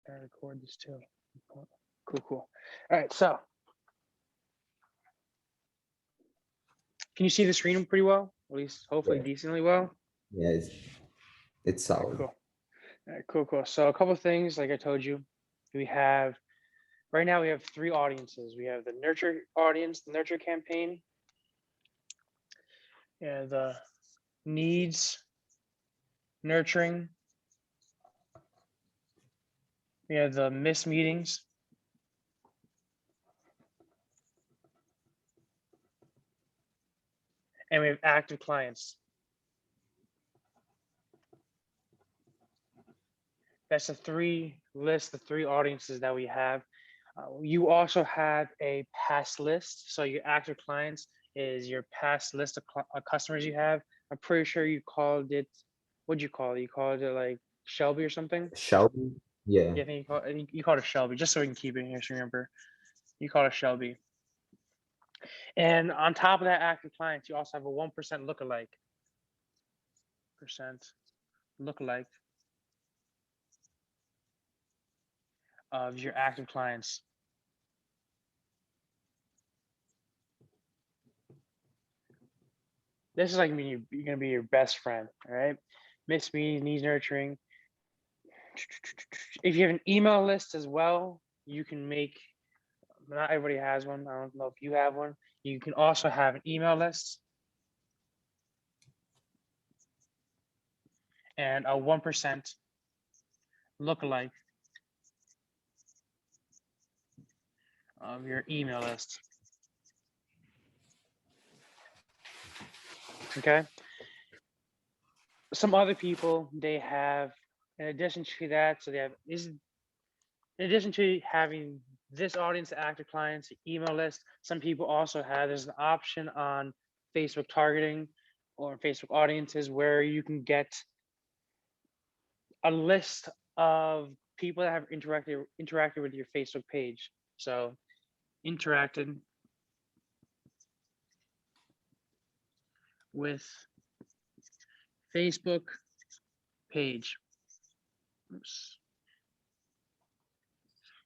I record this too. Cool. All right, so can you see the screen pretty well? At least hopefully Yeah, decently well. yeah, it's All right, solid. cool. All right, cool. So a couple of things, like I told you, we have right now we have three audiences. We have the nurture audience, the nurture campaign, and the needs nurturing. We have the missed meetings, and we have active clients. That's the the three audiences that we have. You also have a past list. So your active clients is your past list of customers you have. I'm pretty sure you called it, what'd you call it? You called it like Shelby or something? Shelby, yeah. Yeah, I think you called it Shelby, just so we can keep it here. So remember, you call it Shelby. And on top of that active clients, you also have a 1% lookalike. Percent lookalike of your active clients. This is like you're gonna be your best friend, all right? Miss me needs nurturing. If you have an email list as well, you can make. Not everybody has one. I don't know if you have one. You can also have an email list and a 1% lookalike of your email list. Okay. Some other people they have, in addition to that, so they have is in addition to having this audience of active clients email list, some people also have there's an option on Facebook targeting or Facebook audiences where you can get a list of people that have interacted with your Facebook page. So interacted with Facebook page. Oops.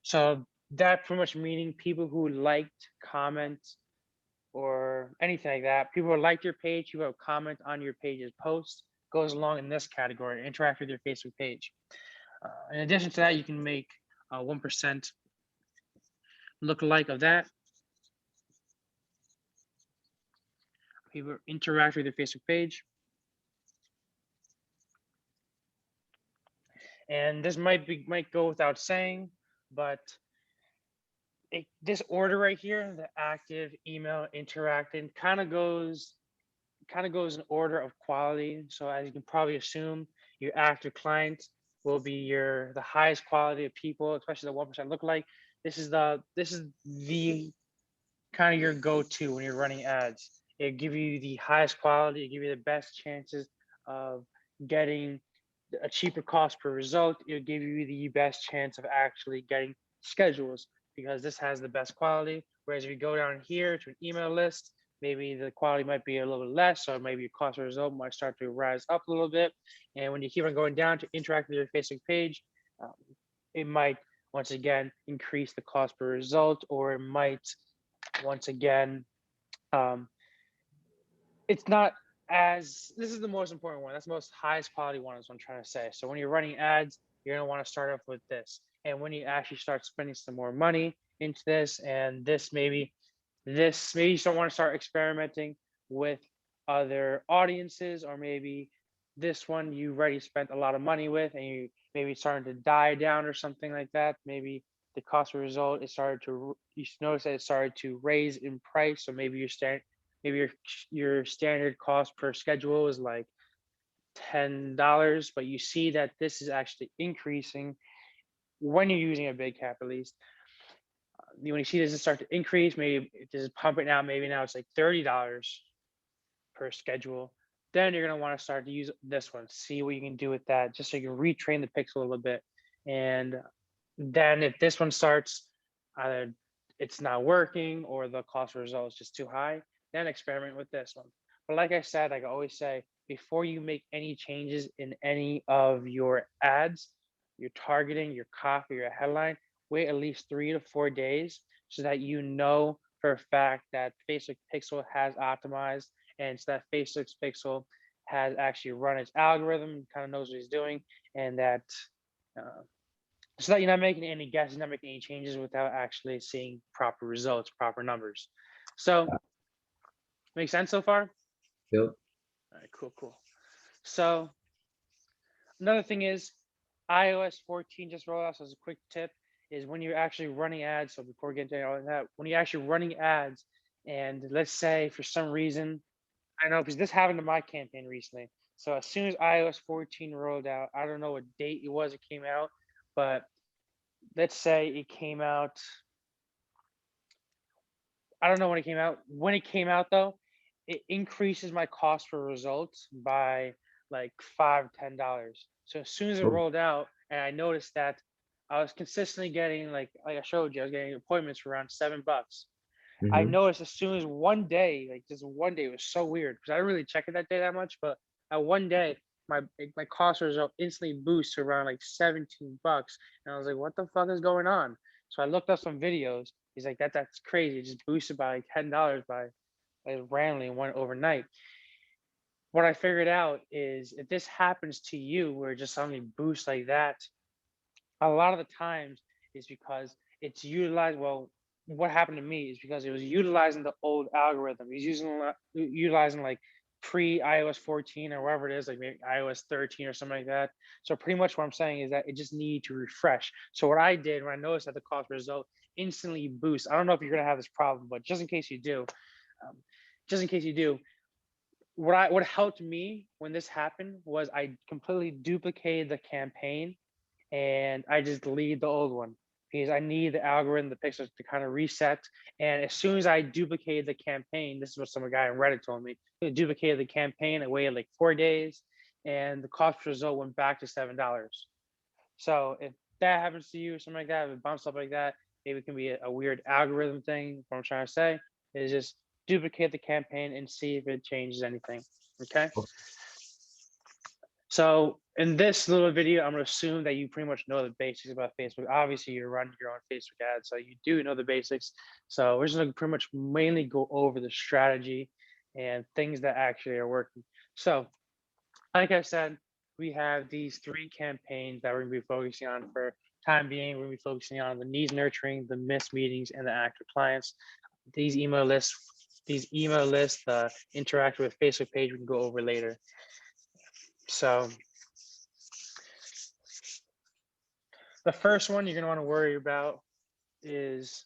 So that pretty much meaning people who liked, comment, or anything like that. People who like your page, who have comment on your page's post goes along in this category, interact with your Facebook page. In addition to that, you can make 1% lookalike of that. People interact with your Facebook page. And this might go without saying, but this order right here, the active, email, interacting, kind of goes in order of quality. So as you can probably assume, your active client will be the highest quality of people, especially the 1% lookalike. This is the kind of your go-to when you're running ads. It give you the highest quality, it give you the best chances of getting a cheaper cost per result. It'll give you the best chance of actually getting schedules because this has the best quality. Whereas if you go down here to an email list, maybe the quality might be a little bit less, so maybe your cost per result might start to rise up a little bit. And when you keep on going down to interact with your Facebook page, um, it might once again increase the cost per result, or it might once again um, it's not as this is the most important one. That's the most highest quality one is what I'm trying to say. So when you're running ads, you're gonna want to start off with this. And when you actually start spending some more money into this, and this maybe you don't want to start experimenting with other audiences, or maybe this one you already spent a lot of money with and you maybe starting to die down or something like that. Maybe the cost of result is started to you notice that it started to raise in price. So maybe maybe your standard cost per schedule is like $10, but you see that this is actually increasing when you're using a big cap at least. When you see this start to increase, maybe this is pumping out, maybe now it's like $30 per schedule, then you're going to want to start to use this one, see what you can do with that, just so you can retrain the pixel a little bit. And then if this one starts, either it's not working or the cost result is just too high, then experiment with this one. But like I said, like I always say, before you make any changes in any of your ads, your targeting, your copy, your headline, wait at least 3 to 4 days so that you know for a fact that Facebook Pixel has optimized, and so that Facebook's Pixel has actually run its algorithm, kind of knows what he's doing, and that uh, so that you're not making any guesses, not making any changes without actually seeing proper results, proper numbers. So, make sense so far? Yep. All right, cool, cool. So, another thing is iOS 14 just rolled out. So, as a quick tip, is when you're actually running ads. So, before we get into all of that, when you're actually running ads, and let's say for some reason, I know because this happened to my campaign recently. So, as soon as iOS 14 rolled out, I don't know what date it was it came out, but let's say it came out, I don't know when it came out. When it came out though, it increases my cost for results by like $5, $10. So as soon as it Oh, rolled out, and I noticed that I was consistently getting like I showed you, I was getting appointments for around $7. I mm-hmm. noticed as soon as one day, like just one day, it was so weird because I didn't really check it that day that much, but at one day, my cost per result instantly boosts to around like $17, and I was like, what the fuck is going on? So I looked up some videos. He's like, that's crazy. It just boosted by like $10 by like randomly and went overnight. What I figured out is if this happens to you, where it just suddenly boosts like that, a lot of the times is because it's utilized. Well, what happened to me is because it was utilizing the old algorithm. He's utilizing like pre iOS 14 or whatever it is, like maybe iOS 13 or something like that. So pretty much what I'm saying is that it just needed to refresh. So what I did when I noticed that the cost per result instantly boosts, I don't know if you're gonna have this problem, but just in case you do, um, just in case you do, what helped me when this happened was I completely duplicated the campaign and I just deleted the old one because I need the algorithm, the pixels to kind of reset. And as soon as I duplicated the campaign, this is what some guy on Reddit told me. I duplicated the campaign, I waited like 4 days, and the cost per result went back to $7. So if that happens to you or something like that, if it bumps up like that, maybe it can be a weird algorithm thing. What I'm trying to say is just duplicate the campaign and see if it changes anything. Okay. Oh, So in this little video, I'm gonna assume that you pretty much know the basics about Facebook. Obviously, you're running your own Facebook ads, so you do know the basics. So we're just gonna pretty much mainly go over the strategy and things that actually are working. So, like I said, we have these three campaigns that we're gonna be focusing on for time being. We're gonna be focusing on the needs nurturing, the missed meetings, and the active clients. These email lists, the interact with Facebook page, we can go over later. So the first one you're going to want to worry about is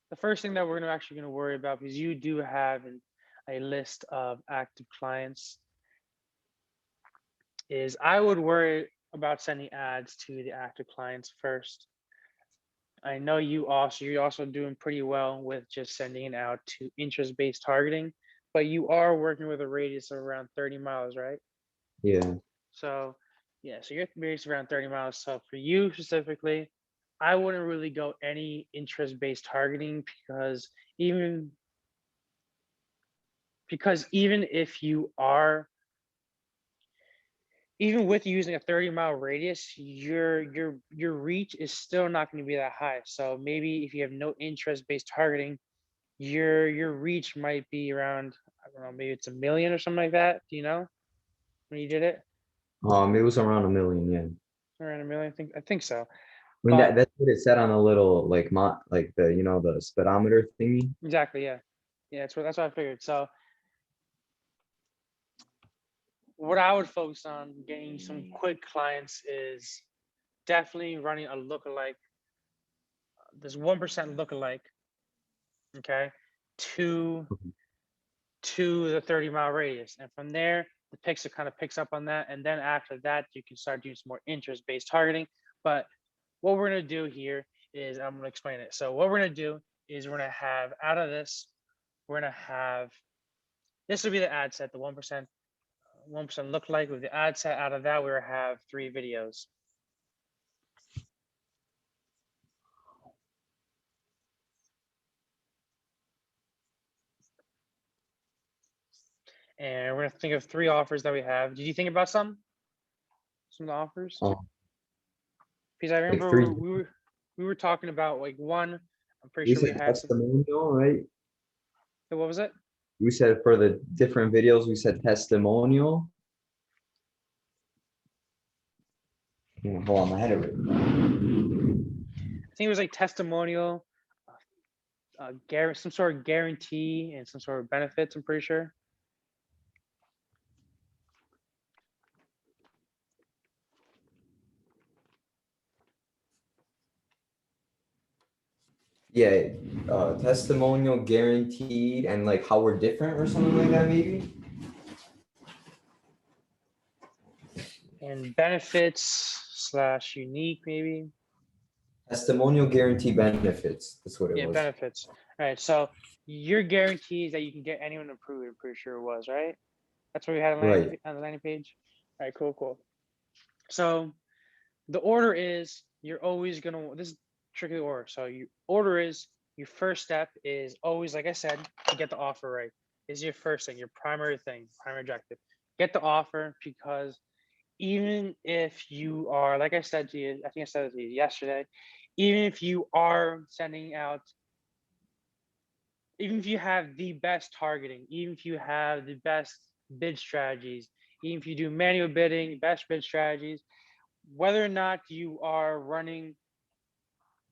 the first thing that we're going to actually going to worry about, because you do have a list of active clients, is I would worry about sending ads to the active clients first. I know you're also doing pretty well with just sending it out to interest-based targeting, but you are working with a radius of around 30 miles, right? yeah. So yeah, so you're based around 30 miles. So for you specifically, I wouldn't really go any interest-based targeting even even if you are even with using a 30-mile radius, your reach is still not going to be that high. So maybe if you have no interest-based targeting, your reach might be around, I don't know, maybe it's 1 million or something like that. Do you know when you did it? It was around 1 million, yeah. Around 1 million, I think so. I mean But that's what it said on a little like the the speedometer thingy. exactly, yeah. Yeah, that's what I figured. So what I would focus on getting some quick clients is definitely running a lookalike. There's 1% lookalike, okay, to Mhm. the 30-mile radius, and from there the pixel kind of picks up on that, and then after that you can start doing some more interest-based targeting. But what we're gonna do here is I'm gonna explain it. So what we're gonna do is we're gonna have out of this, we're gonna have this will be the ad set, the 1% look like with the ad set. Out of that, we have 3 videos. And we're gonna think of 3 offers that we have. Did you think about some of the offers? because I Like remember three, we were talking about like one. I'm pretty you sure we said had some. testimonial, right? What was it? We said for the different videos, we said testimonial. Yeah, hold on, I had it written down. I think it was like testimonial, some sort of guarantee and some sort of benefits. I'm pretty sure. Yeah, testimonial guaranteed and like how we're different or something like that, maybe. And benefits slash unique maybe. Testimonial guarantee benefits. That's what it Yeah, was. benefits. All right. So your guarantee is that you can get anyone approved. I'm pretty sure it was right. That's what we had Right. on the landing page. All right. Cool. Cool. So the order is you're always gonna. This is tricky order. So you order is your first step is always, like I said, to get the offer right. Is your first thing, your primary thing, primary objective. Get the offer, because even if you are, like I said to you, I think I said it to you yesterday, even if you are sending out, even if you have the best targeting, even if you have the best bid strategies, even if you do manual bidding, best bid strategies, whether or not you are running,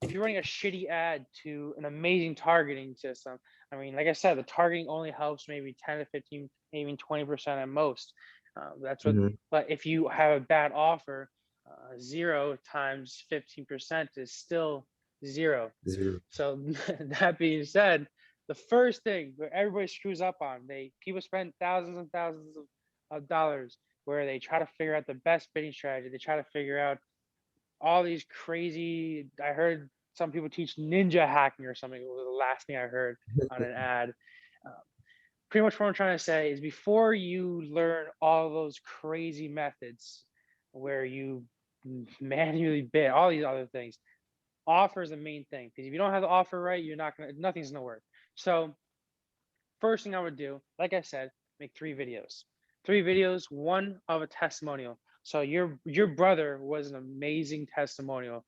if you're running a shitty ad to an amazing targeting system, I mean, like I said, the targeting only helps maybe 10 to 15, maybe 20% at most. That's what, Mhm. but if you have a bad offer, 0 times 15% is still 0. Zero. So that being said, the first thing where everybody screws up on, people spend thousands and thousands of dollars where they try to figure out the best bidding strategy. They try to figure out all these crazy. I heard some people teach ninja hacking or something. It was the last thing I heard on an ad. Uh, Pretty much what I'm trying to say is before you learn all those crazy methods where you manually bid, all these other things, offer is the main thing. Because if you don't have the offer right, nothing's gonna work. So first thing I would do, like I said, make 3 videos. 3 videos, one of a testimonial. So your brother was an amazing testimonial.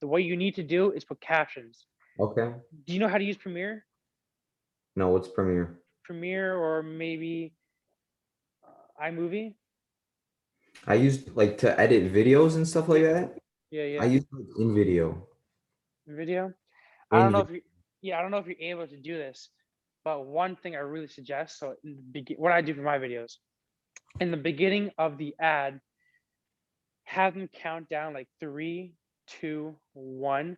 The what you need to do is put captions. Okay. Do you know how to use Premiere? No, what's Premiere? Premiere or maybe iMovie? I used like to edit videos and stuff like Yeah, that. yeah, I yeah. use like in video. Video. I don't In know vi- if you, yeah, I don't know if you're able to do this, but one thing I really suggest. So what I do for my videos in the beginning of the ad, have them count down like 3, 2, 1.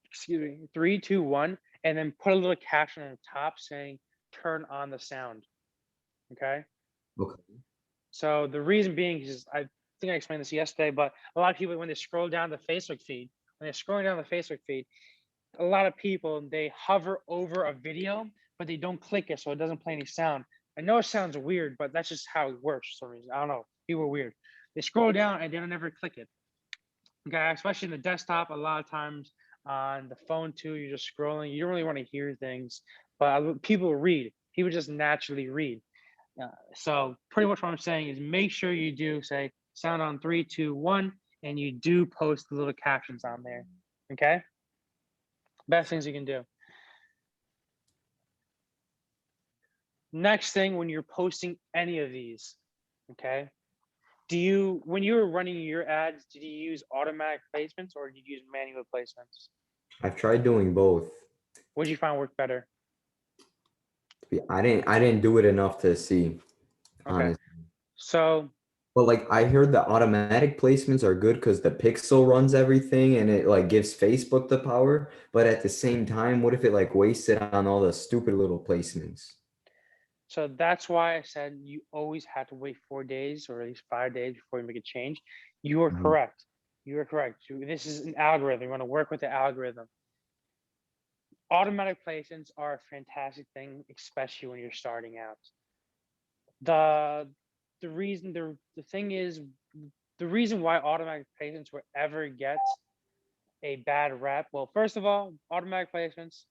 Excuse me, 3, 2, 1, and then put a little caption on the top saying "Turn on the sound." Okay. Okay. So the reason being is I think I explained this yesterday, but a lot of people when they scroll down the Facebook feed, when they're scrolling down the Facebook feed, a lot of people they hover over a video, but they don't click it, so it doesn't play any sound. I know it sounds weird, but that's just how it works for some reason. I don't know. People are weird. They scroll down and they don't ever click it. Okay, especially in the desktop, a lot of times on the phone too, you're just scrolling. You don't really want to hear things, but people read. People just naturally read. So pretty much what I'm saying is make sure you do say sound on 3, 2, 1, and you do post the little captions on there. Okay, best things you can do. Next thing, when you're posting any of these, okay, when you were running your ads, did you use automatic placements or did you use manual placements? I've tried doing both. What did you find worked better? I didn't do it enough to see, Okay, honestly. so But like I heard the automatic placements are good because the pixel runs everything and it like gives Facebook the power. But at the same time, what if it like wasted on all the stupid little placements? that's why I said you always have to wait 4 days or at least 5 days before you make a change. You are Mhm. correct. You are correct. This is an algorithm. You want to work with the algorithm. Automatic placements are a fantastic thing, especially when you're starting out. The the reason the thing is the reason why automatic placements will ever get a bad rep. Well, first of all, automatic placements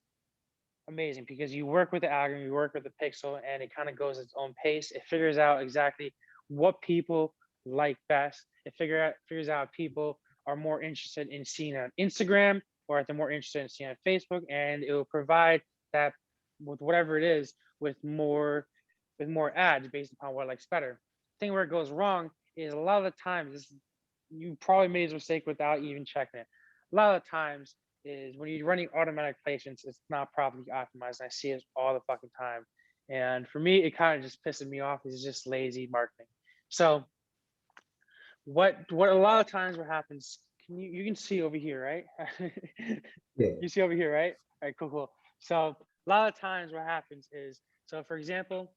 amazing because you work with the algorithm, you work with the pixel, and it kind of goes its own pace. It figures out exactly what people like best. It figures out people are more interested in seeing it on Instagram, or if they're more interested in seeing it on Facebook, and it will provide that with whatever it is with more ads based upon what likes better. Thing where it goes wrong is a lot of the times you probably made this mistake without even checking it. A lot of the times is when you're running automatic placements, it's not properly optimized. And I see it all the fucking time. And for me, it kind of just pisses me off. It's just lazy marketing. So what a lot of times what happens, you can see over here, right? Yeah. You see over here, right? All right, cool. So a lot of times what happens is, so for example,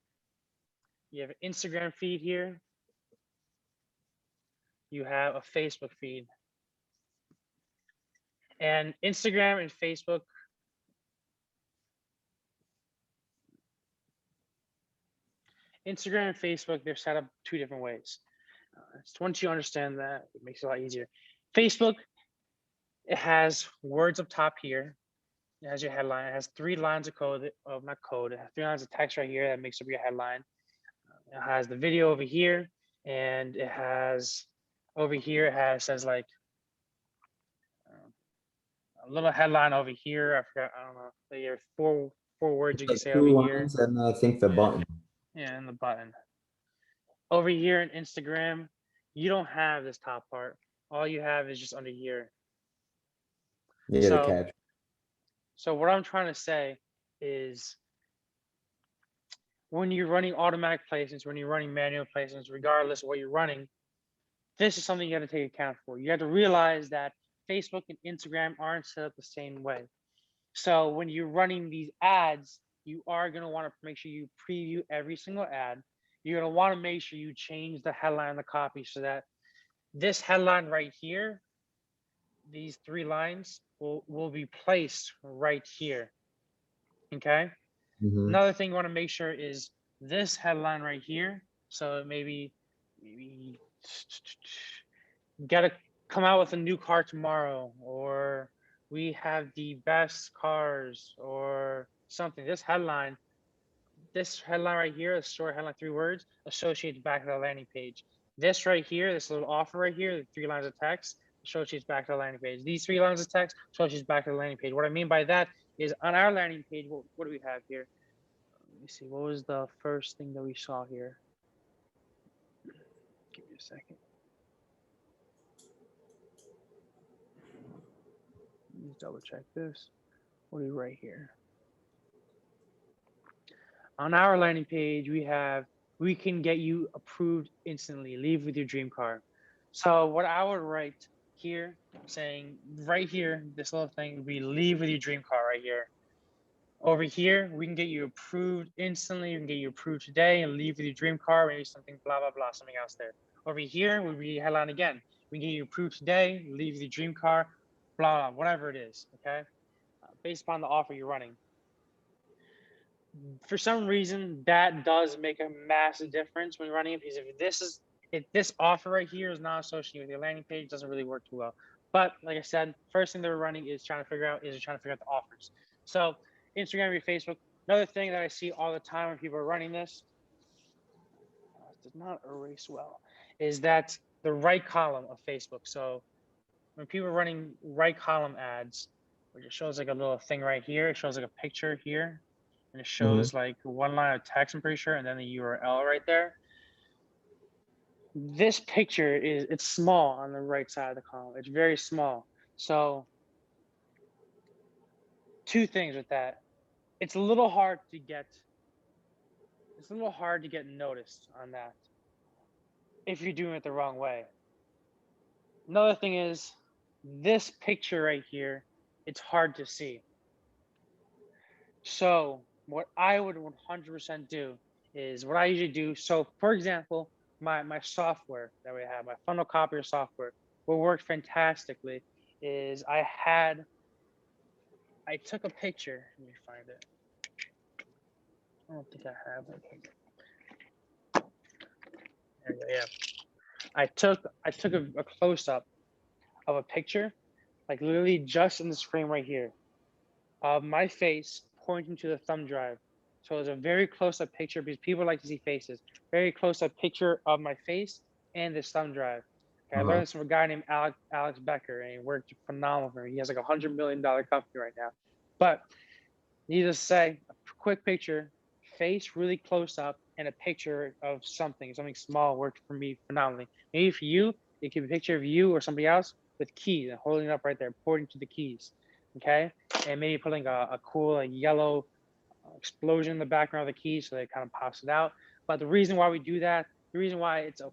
you have an Instagram feed here, you have a Facebook feed. And Instagram and Facebook, they're set up two different ways. Once you understand that, it makes it a lot easier. Facebook, it has words up top here. It has your headline. It has 3 lines of code, not code. It has 3 lines of text right here that makes up your headline. It has the video over here, and it has over here. Says like a little headline over here. I forgot. I don't know. There are four words you can Like say over 2 here. lines and I think the Yeah. button. Yeah, and the button. Over here in Instagram, you don't have this top part. All you have is just under here. Yeah, the So, caption. so what I'm trying to say is when you're running automatic placements, when you're running manual placements, regardless of what you're running, this is something you got to take account for. You have to realize that Facebook and Instagram aren't set up the same way. So when you're running these ads, you are going to want to make sure you preview every single ad. You're going to want to make sure you change the headline and the copy so that this headline right here, these 3 lines will be placed right here. Okay. Mm-hmm. Another thing you want to make sure is this headline right here. So maybe gotta come out with a new car tomorrow, or we have the best cars, or something. This headline right here, the short headline, 3 words, associates back to the landing page. This right here, this little offer right here, the 3 lines of text, associates back to the landing page. These 3 lines of text associates back to the landing page. What I mean by that is on our landing page, what do we have here? Let me see, what was the first thing that we saw here? Give me a second. Let me double check this. What do we right here? On our landing page, we can get you approved instantly. Leave with your dream car. So what I would write here, saying right here, this little thing would be leave with your dream car right here. Over here, we can get you approved instantly. We can get you approved today and leave with your dream car, maybe something blah, blah, blah, something else there. Over here would be headline again. We can get you approved today, leave with your dream car, blah, blah, whatever it is, okay? Based upon the offer you're running. For some reason, that does make a massive difference when running it, because if this offer right here is not associated with your landing page, it doesn't really work too well. But like I said, first thing they're running is trying to figure out the offers. So Instagram or Facebook. Another thing that I see all the time when people are running this, does not erase well, is that the right column of Facebook. So when people are running right column ads, which it shows like a little thing right here, it shows like a picture here, and it shows like 1 line of text, I'm pretty sure, and then the URL right there. This picture it's small on the right side of the column. It's very small. So 2 things with that. It's a little hard to get noticed on that if you're doing it the wrong way. Another thing is this picture right here, it's hard to see. So what I would 100% do is what I usually do. So for example, my software that we have, my funnel copier software, what worked fantastically is I took a picture. Let me find it. I don't think I have it. There we go, yeah. I took a close up of a picture, like literally just in this frame right here, of my face pointing to the thumb drive. So it's a very close up picture because people like to see faces. Very close up picture of my face and this thumb drive. Okay, I Uh-huh. learned this from a guy named Alex Becker, and he worked phenomenal for me. He has like $100 million company right now. But needless to say, a quick picture, face really close up, and a picture of something small worked for me phenomenally. Maybe for you, it could be a picture of you or somebody else with keys and holding it up right there, pointing to the keys. Okay, and maybe putting a cool like yellow explosion in the background of the key so that it kind of pops it out. But the reason why we do that, the reason why it's a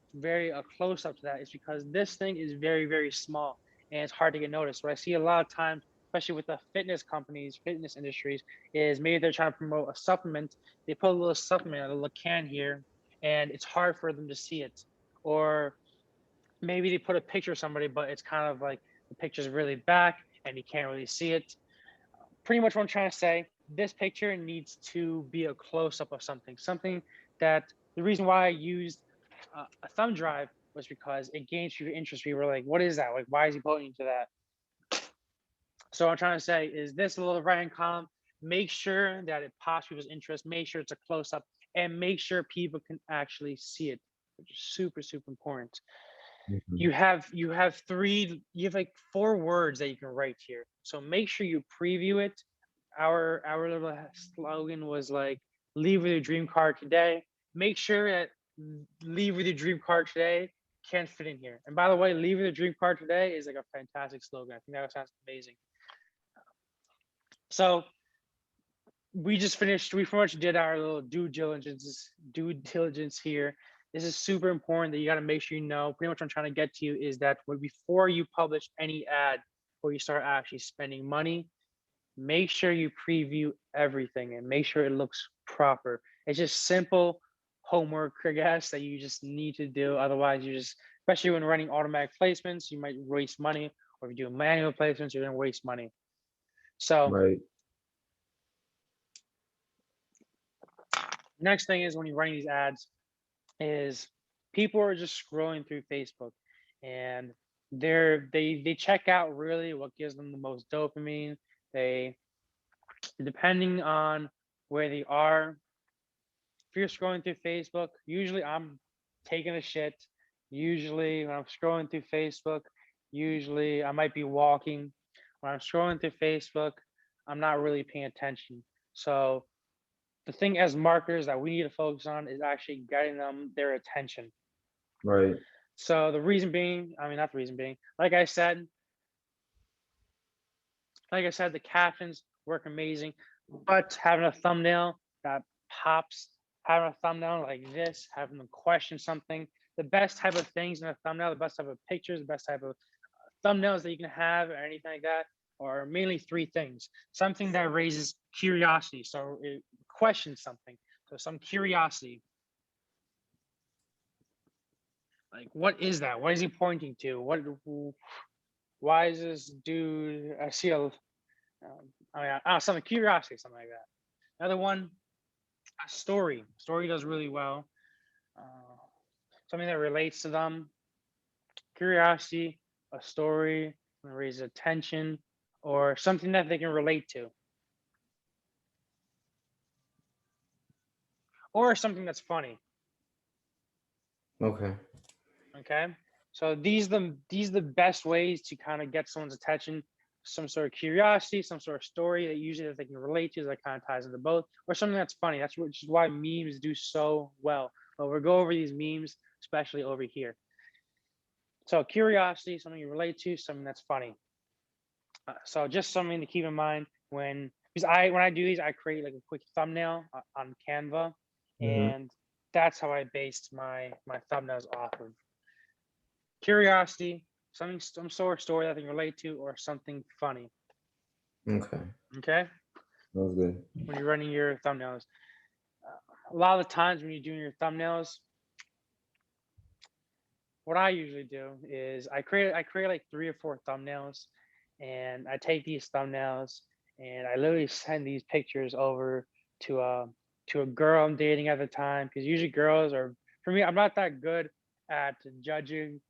close up to that is because this thing is very, very small and it's hard to get noticed. What I see a lot of times, especially with the fitness companies, fitness industries, is maybe they're trying to promote a supplement. They put a little supplement, a little can here, and it's hard for them to see it. Or maybe they put a picture of somebody, but it's kind of like the picture's really back and you can't really see it. Pretty much what I'm trying to say, this picture needs to be a close up of something that the reason why I used a thumb drive was because it gained your interest. We were like, what is that? Like, why is he pointing to that? So what I'm trying to say is this little right hand column, make sure that it pops people's interest, make sure it's a close up, and make sure people can actually see it, which is super, super important. Mhm. You have like 4 words that you can write here. So make sure you preview it. Our little slogan was like leave with your dream car today. Make sure that leave with your dream car today can fit in here. And by the way, leave with your dream car today is like a fantastic slogan. I think that sounds amazing. So we pretty much did our little due diligence here. This is super important that you got to make sure you know. Pretty much what I'm trying to get to you is that before you publish any ad or you start actually spending money, make sure you preview everything and make sure it looks proper. It's just simple homework, I guess, that you just need to do. Otherwise, especially when running automatic placements, you might waste money. Or if you do manual placements, you're going to waste money. So Right. next thing is when you're running these ads, is people are just scrolling through Facebook and they check out really what gives them the most dopamine. They depending on where they are. If you're scrolling through Facebook, usually I'm taking a shit. Usually when I'm scrolling through Facebook, usually I might be walking. When I'm scrolling through Facebook, I'm not really paying attention. So the thing as marketers that we need to focus on is actually getting them their attention. Right. So the reason being, I mean, not the reason being, like I said, the captions work amazing, but having a thumbnail that pops, having a thumbnail like this, having them question something, the best type of things in a thumbnail, the best type of pictures, the best type of thumbnails that you can have or anything like that are mainly 3 things. Something that raises curiosity. So it questions something. So some curiosity. Like, what is that? What is he pointing to? Why is this dude? I see something curiosity, something like that. Another one, a story. Story does really well. Uh, Something that relates to them. Curiosity, a story, raises attention, or something that they can relate to, or something that's funny. Okay. Okay, so these are the best ways to kind of get someone's attention. Some sort of curiosity, some sort of story that usually that they can relate to that kind of ties into both, or something that's funny. Which is why memes do so well. But we'll go over these memes, especially over here. So curiosity, something you relate to, something that's funny. So just something to keep in mind because when I do these, I create like a quick thumbnail on Canva, Hmm. and that's how I based my thumbnails off of. Curiosity, some sort of story that I can relate to, or something funny. Okay. Okay, That was good. when you're running your thumbnails, a lot of the times when you're doing your thumbnails, what I usually do is I create like 3 or 4 thumbnails, and I take these thumbnails and I literally send these pictures over to a to a girl I'm dating at the time, because usually girls are, for me, I'm not that good at judging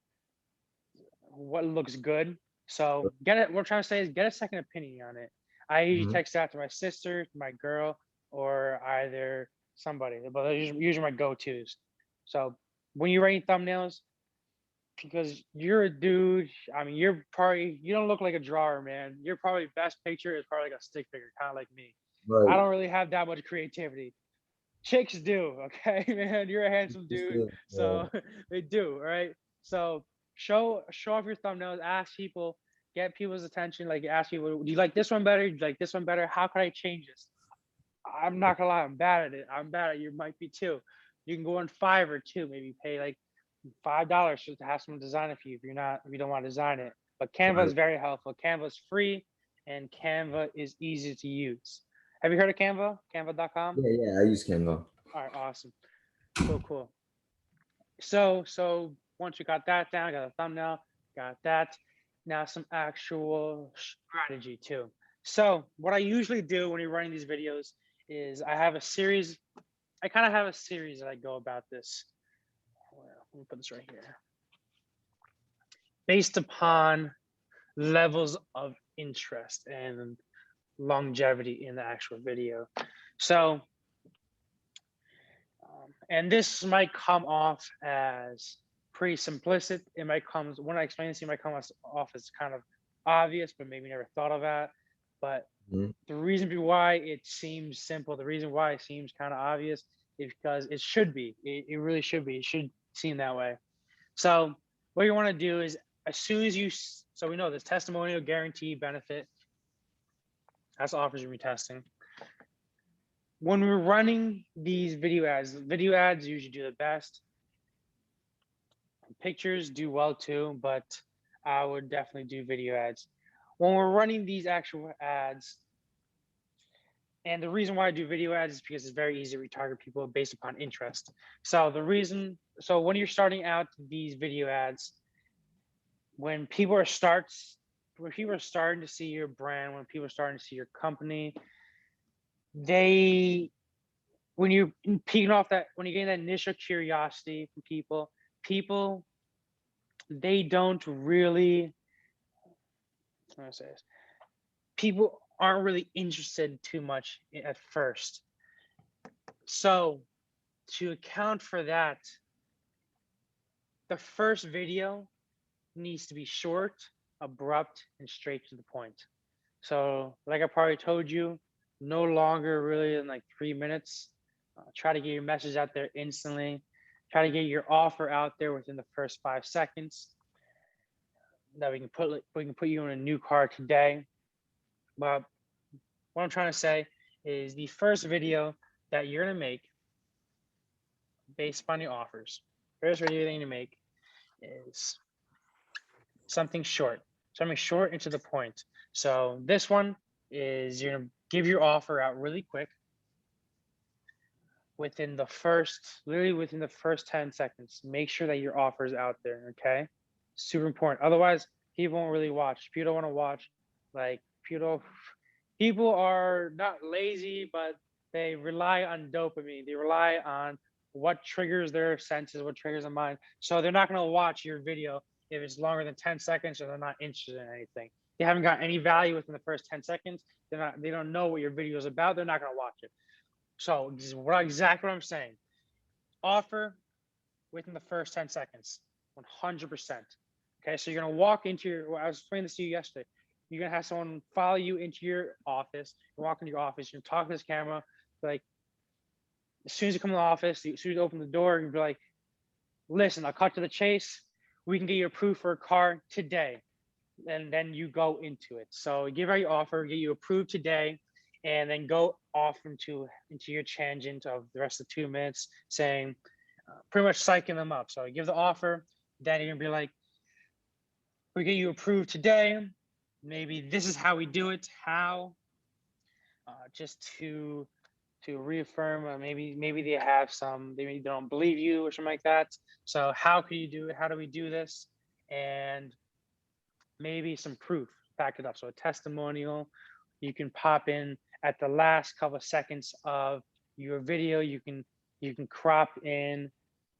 what looks good. So what I'm trying to say is get a second opinion on it. I usually Hmm. text that to my sister, my girl, or either somebody, but those are usually my go-tos. So when you're writing thumbnails, because you're a dude. I mean, you don't look like a drawer, man. Your probably best picture is probably like a stick figure, kind of like me. I Right. don't really have that much creativity. Chicks do, okay, man. You're a handsome Just dude, yeah. so they do, all right? So show off your thumbnails, ask people, get people's attention. Like ask people, do you like this one better? Do you like this one better? How can I change this? I'm not gonna lie, I'm bad at it. I'm bad at it. You might be too. You can go on Fiverr too, maybe pay like $5 just to have someone design it for you if you don't want to design it. But Canva is Right. very helpful. Canva is free and Canva is easy to use. Have you heard of Canva? Canva.com? Yeah, yeah. I use Canva. All right, awesome. Cool, cool. So once you got that down, got a thumbnail, got that. Now some actual strategy too. So what I usually do when you're running these videos is I have a series. I kind of have a series that I go about this. Let me put this right here. Based upon levels of interest and longevity in the actual video. So, and this might come off as pretty simplistic. It might come, when I explain this, it might come off as kind of obvious, but maybe never thought of that. But Mhm. the reason why it seems simple, the reason why it seems kind of obvious is because it should be. It really should be. It should seem that way. So what you want to do is as soon as you, so we know this testimonial guarantee benefit, that's offers you retesting. When we're running these video ads usually do the best. Pictures do well too, but I would definitely do video ads. When we're running these actual ads, and the reason why I do video ads is because it's very easy to retarget people based upon interest. So when you're starting out these video ads, when people are starting to see your brand, when people are starting to see your company, they when you're peeking off that, when you're getting that initial curiosity from people they don't really, how do I say this? People aren't really interested too much at first. So to account for that, the first video needs to be short, abrupt, and straight to the point. So, like I probably told you, no longer really than like 3 minutes. Try to get your message out there instantly. Try to get your offer out there within the first 5 seconds. That we can put you in a new car today. But what I'm trying to say is the first video that you're gonna make based upon your offers. First video you're gonna make is something short, and to the point. So this one is you're gonna give your offer out really quick literally within the first 10 seconds. Make sure that your offer is out there, okay? Super important. Otherwise, people won't really watch. People don't want to watch. Like people are not lazy, but they rely on dopamine. They rely on what triggers their senses, what triggers their mind. So they're not going to watch your video if it's longer than 10 seconds or they're not interested in anything. They haven't got any value within the first 10 seconds. They don't know what your video is about. They're not going to watch it. So this is exactly what I'm saying. Offer within the first 10 seconds, 100%. Okay, so you're gonna walk into I was explaining this to you yesterday. You're gonna have someone follow you into your office. You walk into your office, you're talking to this camera, like as soon as you come to the office, as soon as you open the door, you'll be like, listen, I'll cut to the chase. We can get you approved for a car today. And then you go into it. So give out your offer, get you approved today, and then go off into your tangent of the rest of 2 minutes, saying pretty much psyching them up. So give the offer, then you're gonna be like, we get you approved today. Maybe this is how we do it. How? Just to reaffirm. Maybe they have maybe they don't believe you or something like that. So how can you do it? How do we do this? And maybe some proof, back it up. So a testimonial, you can pop in at the last couple of seconds of your video. You can crop in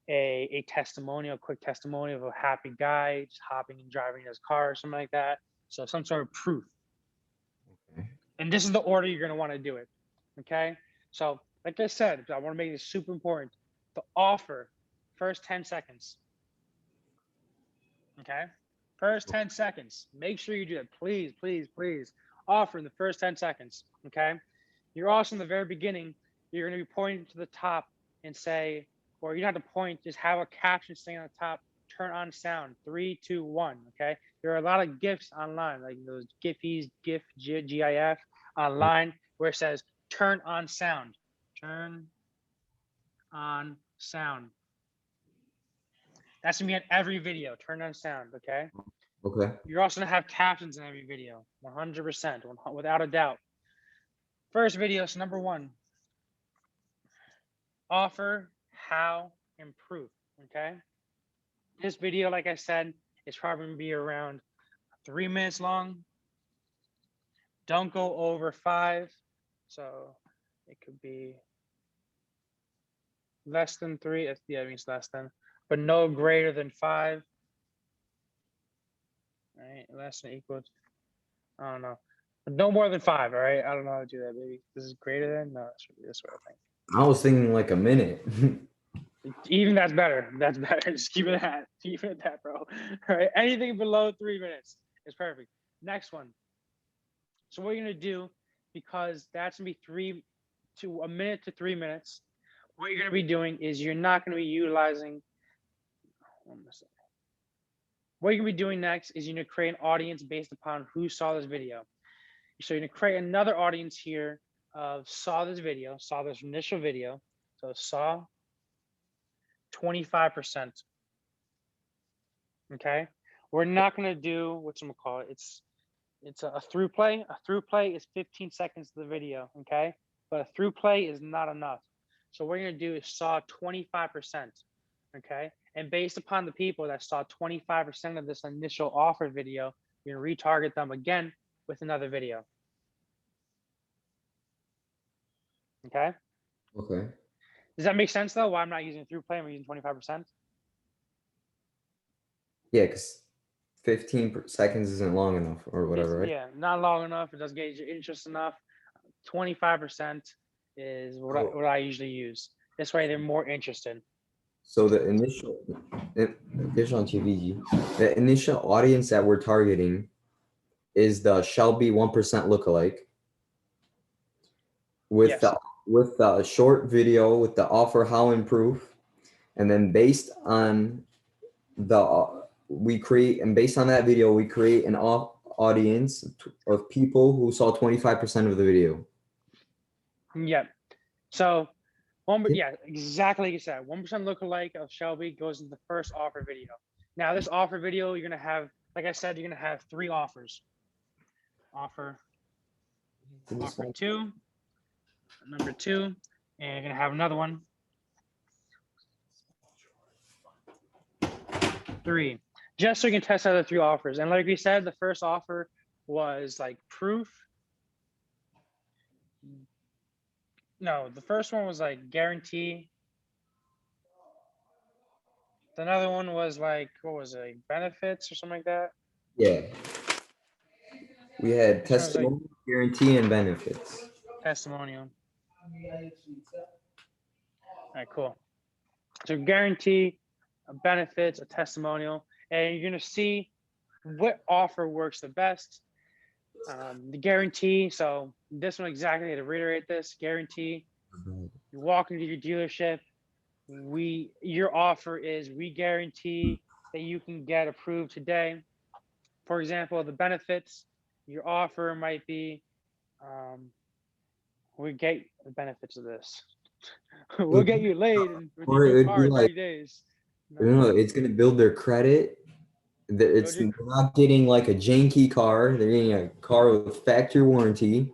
a testimonial, a quick testimonial of a happy guy just hopping and driving in his car or something like that. So some sort of proof. Okay. And this is the order you're going to want to do it. Okay. So like I said, I want to make this super important. The offer, first 10 seconds. Okay. First 10 seconds. Make sure you do it. Please, please, please. Offer in the first 10 seconds. Okay. You're also in the very beginning, you're going to be pointing to the top and say, or you don't have to point, just have a caption saying on the top, turn on sound, 3, 2, 1. Okay. There are a lot of GIFs online, like those GIFs, GIF online, where it says, turn on sound, turn on sound. That's gonna be in every video, turn on sound. Okay. Okay. You're also gonna have captions in every video, 100%, without a doubt. First video, so number 1, offer how improve. Okay. This video, like I said, is probably gonna be around 3 minutes long. Don't go over 5. So it could be less than 3. Yeah, it means less than, but no greater than 5. All right, less than equals. I don't know. But no more than 5. All right. I don't know how to do that, baby. This is greater than. No, it should be this way, I think. I was thinking like a minute. Even that's better. That's better. Just keep it at. Keep it at that, bro. All right. Anything below 3 minutes is perfect. Next one. So what you're gonna do, because that's gonna be 3 to a minute to 3 minutes. What you're gonna be doing is you're not gonna be utilizing. What you're gonna be doing next is you're gonna create an audience based upon who saw this video. So you're gonna create another audience here of saw this initial video. So saw 25%. Okay. We're not gonna do what's gonna call it. It's a through play. A through play is 15 seconds of the video. Okay. But a through play is not enough. So what you're gonna do is saw 25%. Okay. And based upon the people that saw 25% of this initial offer video, you're gonna retarget them again with another video. Okay. Okay. Does that make sense though? Why I'm not using through play, I'm using 25%? Yeah, because 15 seconds isn't long enough or whatever, right? Yeah, not long enough. It doesn't gauge your interest enough. 25% is what I usually use. This way they're more interested. So the initial the initial audience that we're targeting is the Shelby 1% lookalike with Yes. the short video with the offer how improve, and then based on based on that video we create an audience of people who saw 25% of the video. Yeah. So yeah, exactly like you said. 1% lookalike of Shelby goes into the first offer video. Now this offer video, you're gonna have, like I said, you're gonna have 3 offers. Offer 2, number 2, and you're gonna have another one. 3, just so you can test out the 3 offers. And like we said, the first offer was like proof. No, the first one was like guarantee. Another one was like, what was it, like benefits or something like that? Yeah. We had This one was like testimonial, guarantee, and benefits. testimonial. All right, cool. So guarantee, a benefits, a testimonial, and you're gonna see what offer works the best. The guarantee. So this one exactly, to reiterate this, guarantee. You walk into your dealership. Your offer is we guarantee that you can get approved today. For example, the benefits, your offer might be, we get the benefits of this. We'll get you laid with your Or it new would car be in like, 30 days. it's gonna build their credit. It's not getting like a janky car. They're getting a car with factory warranty.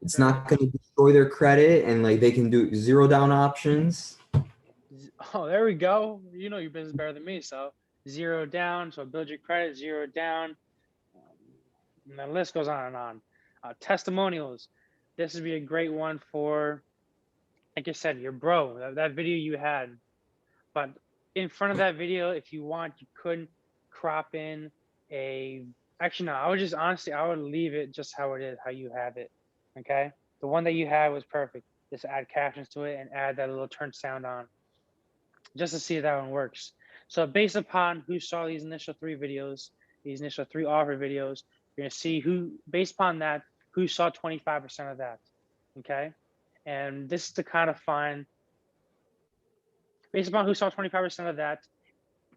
It's not going to destroy their credit, and like they can do 0 down options. Oh, there we go. You know your business better than me. So 0 down. So build your credit, 0 down. And the list goes on and on. Testimonials. This would be a great one for, like I said, your bro, that video you had. But in front of that video, if you want, you could crop in actually, no, I would leave it just how it is, how you have it. Okay. The one that you had was perfect. Just add captions to it and add that little turn sound on just to see if that one works. So based upon who saw these initial 3 videos, these initial 3 offer videos, you're gonna see who, based upon that, who saw 25% of that. Okay. And this is to kind of find, based upon who saw 25% of that,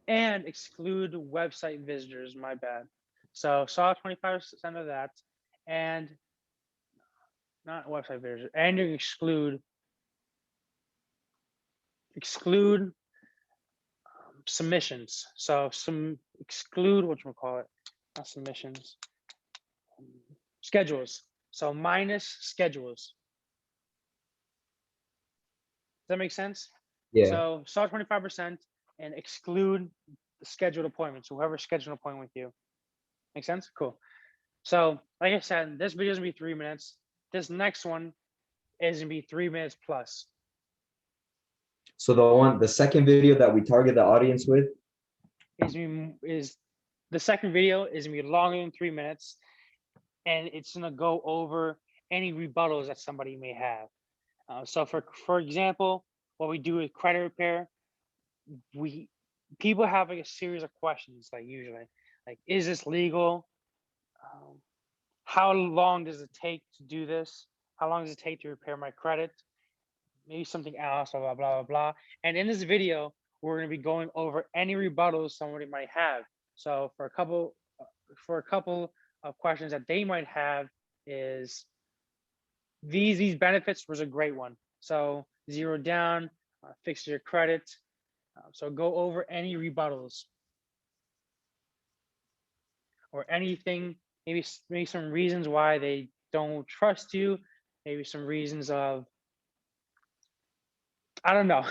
and exclude website visitors, my bad. So saw 25% of that, and not website visitors, and you exclude submissions. So some exclude, what you call it, not submissions, schedules. So minus schedules. Does that make sense? Yeah. So saw 25% and exclude the scheduled appointments, whoever scheduled an appointment with you. Make sense? Cool. So like I said, this video is gonna be 3 minutes. This next one is gonna be 3 minutes plus. So the second video that we target the audience with, Is the second video is gonna be longer than 3 minutes, and it's gonna go over any rebuttals that somebody may have. So for example, what we do with credit repair, we people have like a series of questions, like usually, like, is this legal? Um, how long does it take to do this? How long does it take to repair my credit? Maybe something else, blah blah blah blah blah. And in this video, we're going to be going over any rebuttals somebody might have. So for a couple of questions that they might have is, these benefits was a great one. So 0 down, fix your credit. So go over any rebuttals or anything, maybe some reasons why they don't trust you, maybe some reasons of, I don't know.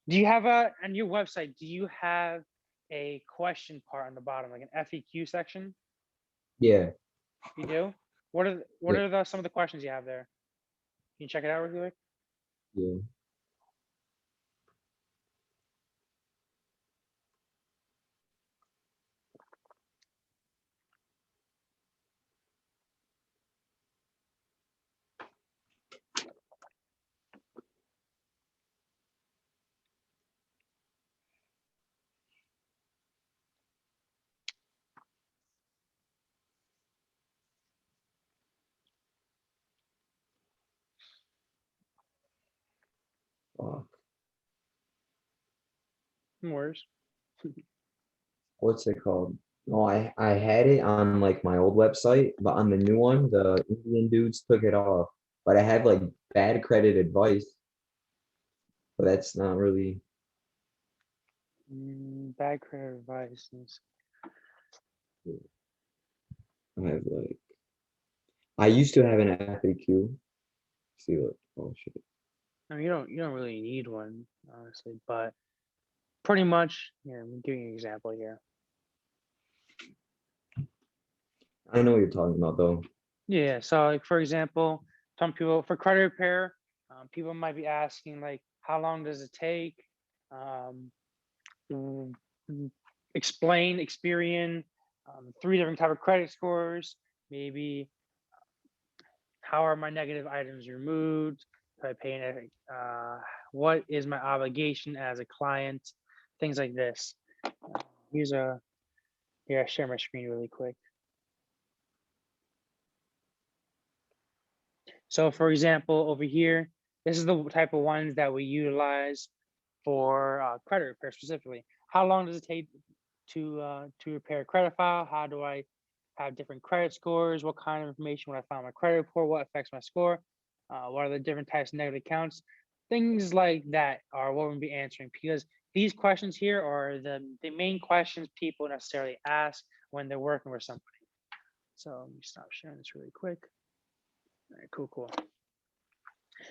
Do you have on your website, do you have a question part on the bottom, like an FAQ section? yeah, You do? What yeah, are some of the questions you have there? Can you check it out real quick? yeah. Fuck. No worries. What's it called? No, I had it on like my old website, but on the new one, the Indian dudes took it off. But I had like bad credit advice, but that's not really. Bad credit advice. I have like I used to have an FAQ. See what? Oh shit. I mean, you don't really need one, honestly, but pretty much, here, I'm giving you an example here. I know what you're talking about though. Yeah, so like for example, some people for credit repair, people might be asking like, how long does it take? Um, mm, Explain, Experian, 3 different type of credit scores, maybe how are my negative items removed? Do I pay anything? What is my obligation as a client? Things like this. Here's a, here, I share my screen really quick. So for example, over here, this is the type of ones that we utilize for credit repair specifically. How long does it take to repair a credit file? How do I have different credit scores? What kind of information would I find on my credit report? What affects my score? What are the different types of negative accounts? Things like that are what we'll be answering, because these questions here are the main questions people necessarily ask when they're working with somebody. So let me stop sharing this really quick. All right, cool.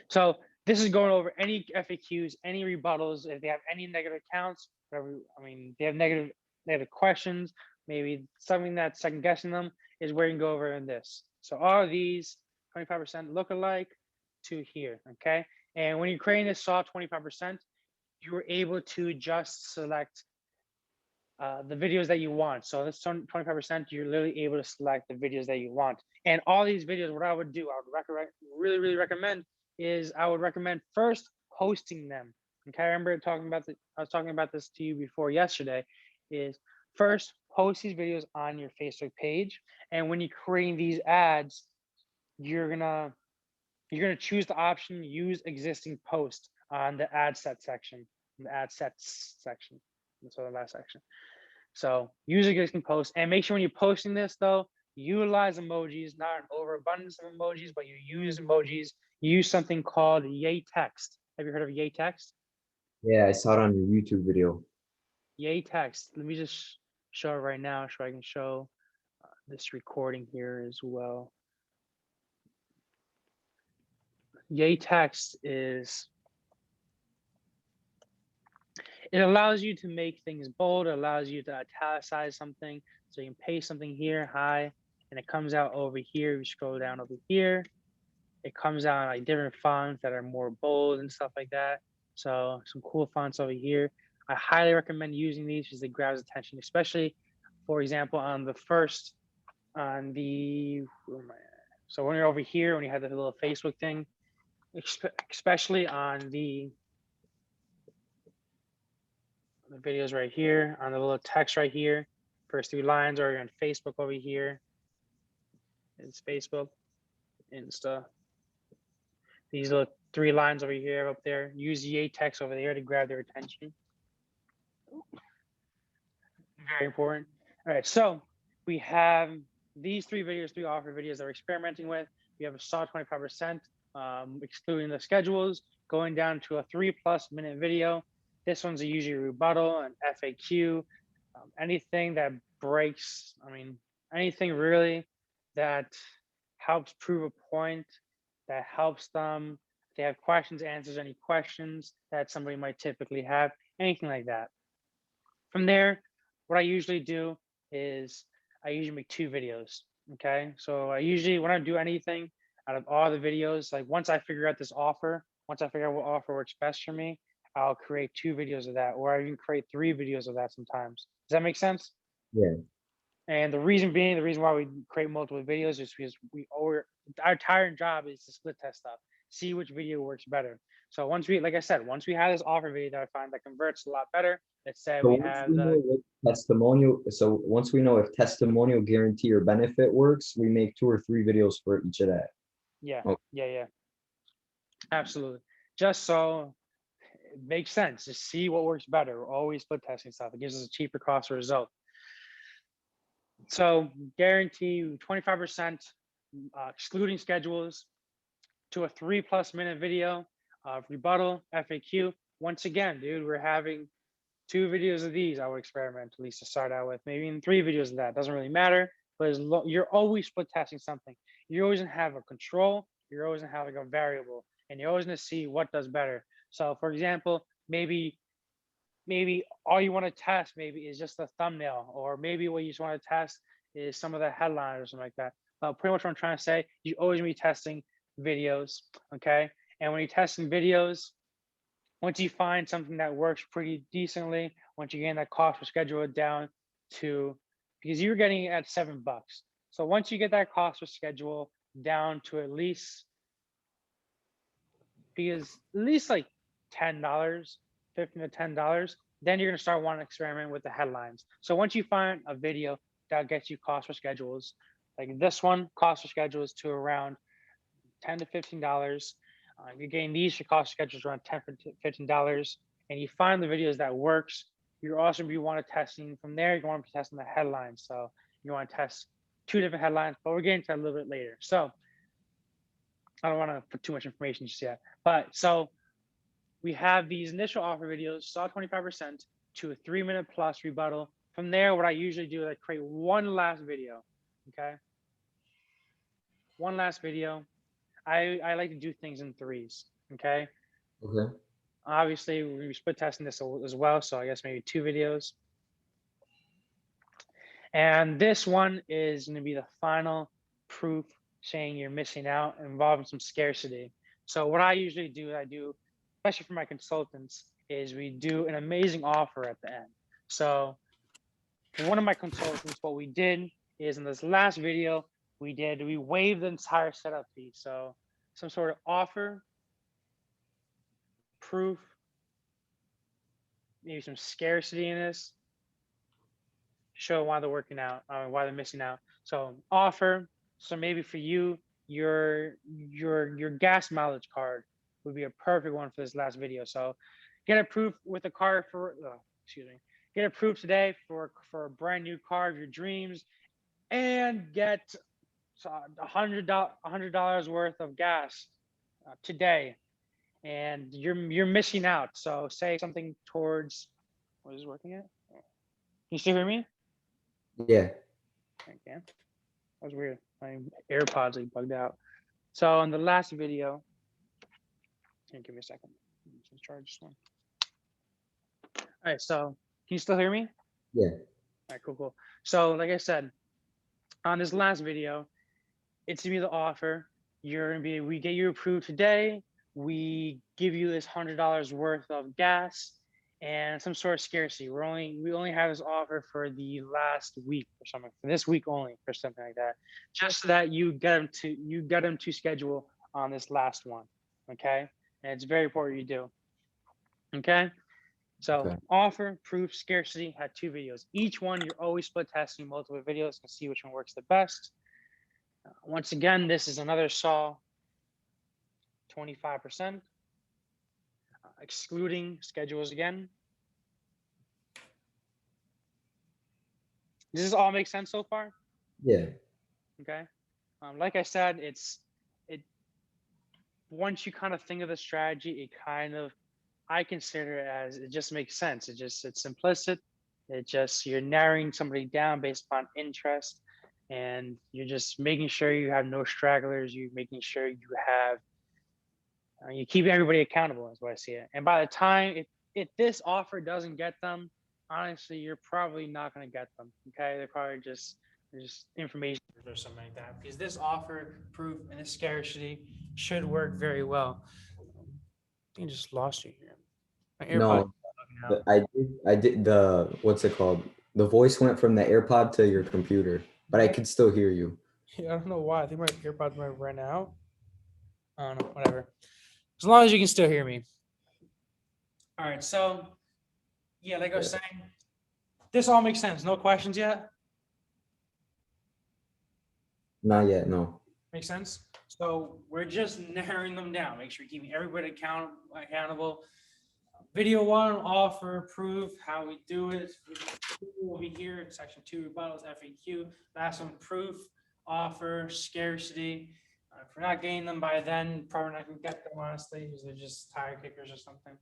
So this is going over any FAQs, any rebuttals, if they have any negative accounts, whatever. I mean, they have negative questions, maybe something that's second guessing them, is where you can go over in this. So all of these 25% look alike to here, okay? And when you're creating this saw 25%, you were able to just select the videos that you want. So this 25%, you're literally able to select the videos that you want. And all these videos, what I would do, I would really recommend is I would recommend first hosting them Okay, I remember I was talking about this to you before yesterday, is first post these videos on your Facebook page. And when you're creating these ads, you're gonna choose the option use existing post on the ad set section, the ad sets section. That's the last section. So use existing post, and make sure when you're posting this though, utilize emojis, not an overabundance of emojis, but you use emojis. Use something called Yay Text. Have you heard of Yay Text? Yeah, I saw it on your YouTube video. Yay Text. Let me just show it right now so I can show this recording here as well. Yay Text is, it allows you to make things bold. It allows you to italicize something. So you can paste something here, hi, and it comes out over here. You scroll down over here. It comes out in like different fonts that are more bold and stuff like that. So some cool fonts over here. I highly recommend using these because it grabs attention, especially, for example, on the first, on the, so when you're over here, when you have the little Facebook thing, especially on the videos right here, on the little text right here, first 3 lines, or on Facebook over here, it's Facebook, Insta. These little 3 lines over here, up there, use Yay text over there to grab their attention. Very important. All right, so we have these 3 videos, 3 offer videos that we're experimenting with. We have a saw 25%, excluding the schedules, going down to a 3+ minute video. This one's a usually rebuttal, an FAQ, anything that breaks, I mean, anything really that helps prove a point, that helps them. If they have questions, answers any questions that somebody might typically have, anything like that. From there, what I usually do is I usually make 2 videos. Okay. So I usually, when I do anything out of all the videos, like once I figure out this offer, once I figure out what offer works best for me, I'll create 2 videos of that, or I even create 3 videos of that sometimes. Does that make sense? Yeah. And the reason being, the reason why we create multiple videos is because our entire job is to split test stuff, see which video works better. So once we, like I said, once we have this offer video that I find that converts a lot better, let's say So we once have we the, know what testimonial, so once we know if testimonial guarantee or benefit works, we make 2 or 3 videos for each of that. yeah, Okay. yeah, absolutely. Just so it makes sense to see what works better. We're always split testing stuff. It gives us a cheaper cost or result. So guarantee 25%, excluding schedules, to a 3+ minute video of rebuttal FAQ. Once again, dude, we're having 2 videos of these. I would experiment at least to start out with, maybe in 3 videos of that. Doesn't really matter, but you're always split testing something. You're always gonna have a control. You're always gonna have like a variable, and you're always gonna see what does better. So, for example, maybe all you want to test maybe is just the thumbnail, or maybe what you just want to test is some of the headlines or something like that. But pretty much what I'm trying to say, you always be testing videos, okay? And when you're testing videos, once you find something that works pretty decently, once you gain that cost per schedule down to, because you were getting it at $7. So once you get that cost per schedule down to at least, because at least like $10, $15 to $10, then you're gonna start wanting to experiment with the headlines. So once you find a video that gets you cost per schedules, like this one, cost per schedules to around $10 to $15. You gain these for cost schedules around $10 to $15, and you find the videos that works. You're also be want to testing from there. You want to be testing the headlines. So you want to test 2 different headlines, but we're getting to that a little bit later. So I don't want to put too much information just yet. But so we have these initial offer videos, saw 25% to a 3-minute plus rebuttal. From there, what I usually do is I create one last video. Okay. One last video. I like to do things in 3s. Okay. Okay. Obviously, we split testing this as well, so I guess maybe 2 videos. And this one is going to be the final proof saying you're missing out, involving some scarcity. So what I usually do, especially for my consultants, is we do an amazing offer at the end. So for one of my consultants, what we did is in this last video, we waived the entire setup fee. So some sort of offer, proof, maybe some scarcity in this, show why they're working out, why they're missing out. So offer. So maybe for you, your gas mileage card would be a perfect one for this last video. So get approved with a car for excuse me, get approved today for a brand new car of your dreams, and get $100 worth of gas today. And you're missing out. So say something towards, what is this working at? Can you still hear me? Yeah. I can. That was weird. My AirPods like bugged out. So on the last video, give me a second. Let's charge this one. All right. So can you still hear me? Yeah. All right. Cool. Cool. So like I said, on this last video, it's gonna be the offer. We get you approved today. We give you this $100 worth of gas and some sort of scarcity. We only have this offer for the last week or something, for this week only, or something like that, just so that you get them to schedule on this last one. Okay, and it's very important you do. Okay. So Okay. offer, proof, scarcity had 2 videos. Each one you're always split testing multiple videos to see which one works the best. Once again, this is another saw 25%, excluding schedules again. Does this all make sense so far? Yeah. Okay. Like I said, it once you kind of think of the strategy, it kind of, I consider it as, it just makes sense. It's simplistic. You're narrowing somebody down based upon interest, and you're just making sure you have no stragglers. You're making sure you keep everybody accountable, is what I see it. And by the time, if this offer doesn't get them, honestly, you're probably not going to get them. Okay, they're probably just information or something like that, because this offer, proof, and this scarcity should work very well. I think I just lost you here. My AirPods No, out. I did the, what's it called? The voice went from the AirPod to your computer, but I could still hear you. Yeah, I don't know why. I think my AirPods might run out. I don't know. Whatever. As long as you can still hear me. All right. So, yeah, like I was saying, this all makes sense. No questions yet? Not yet, no. Makes sense? So we're just narrowing them down. Make sure you're keeping everybody accountable. Video 1, offer, proof, how we do it. Will be here. Section 2, rebuttals, FAQ. Last one, proof, offer, scarcity. If we're not getting them by then, probably not going to get them, honestly, because they're just tire kickers or something.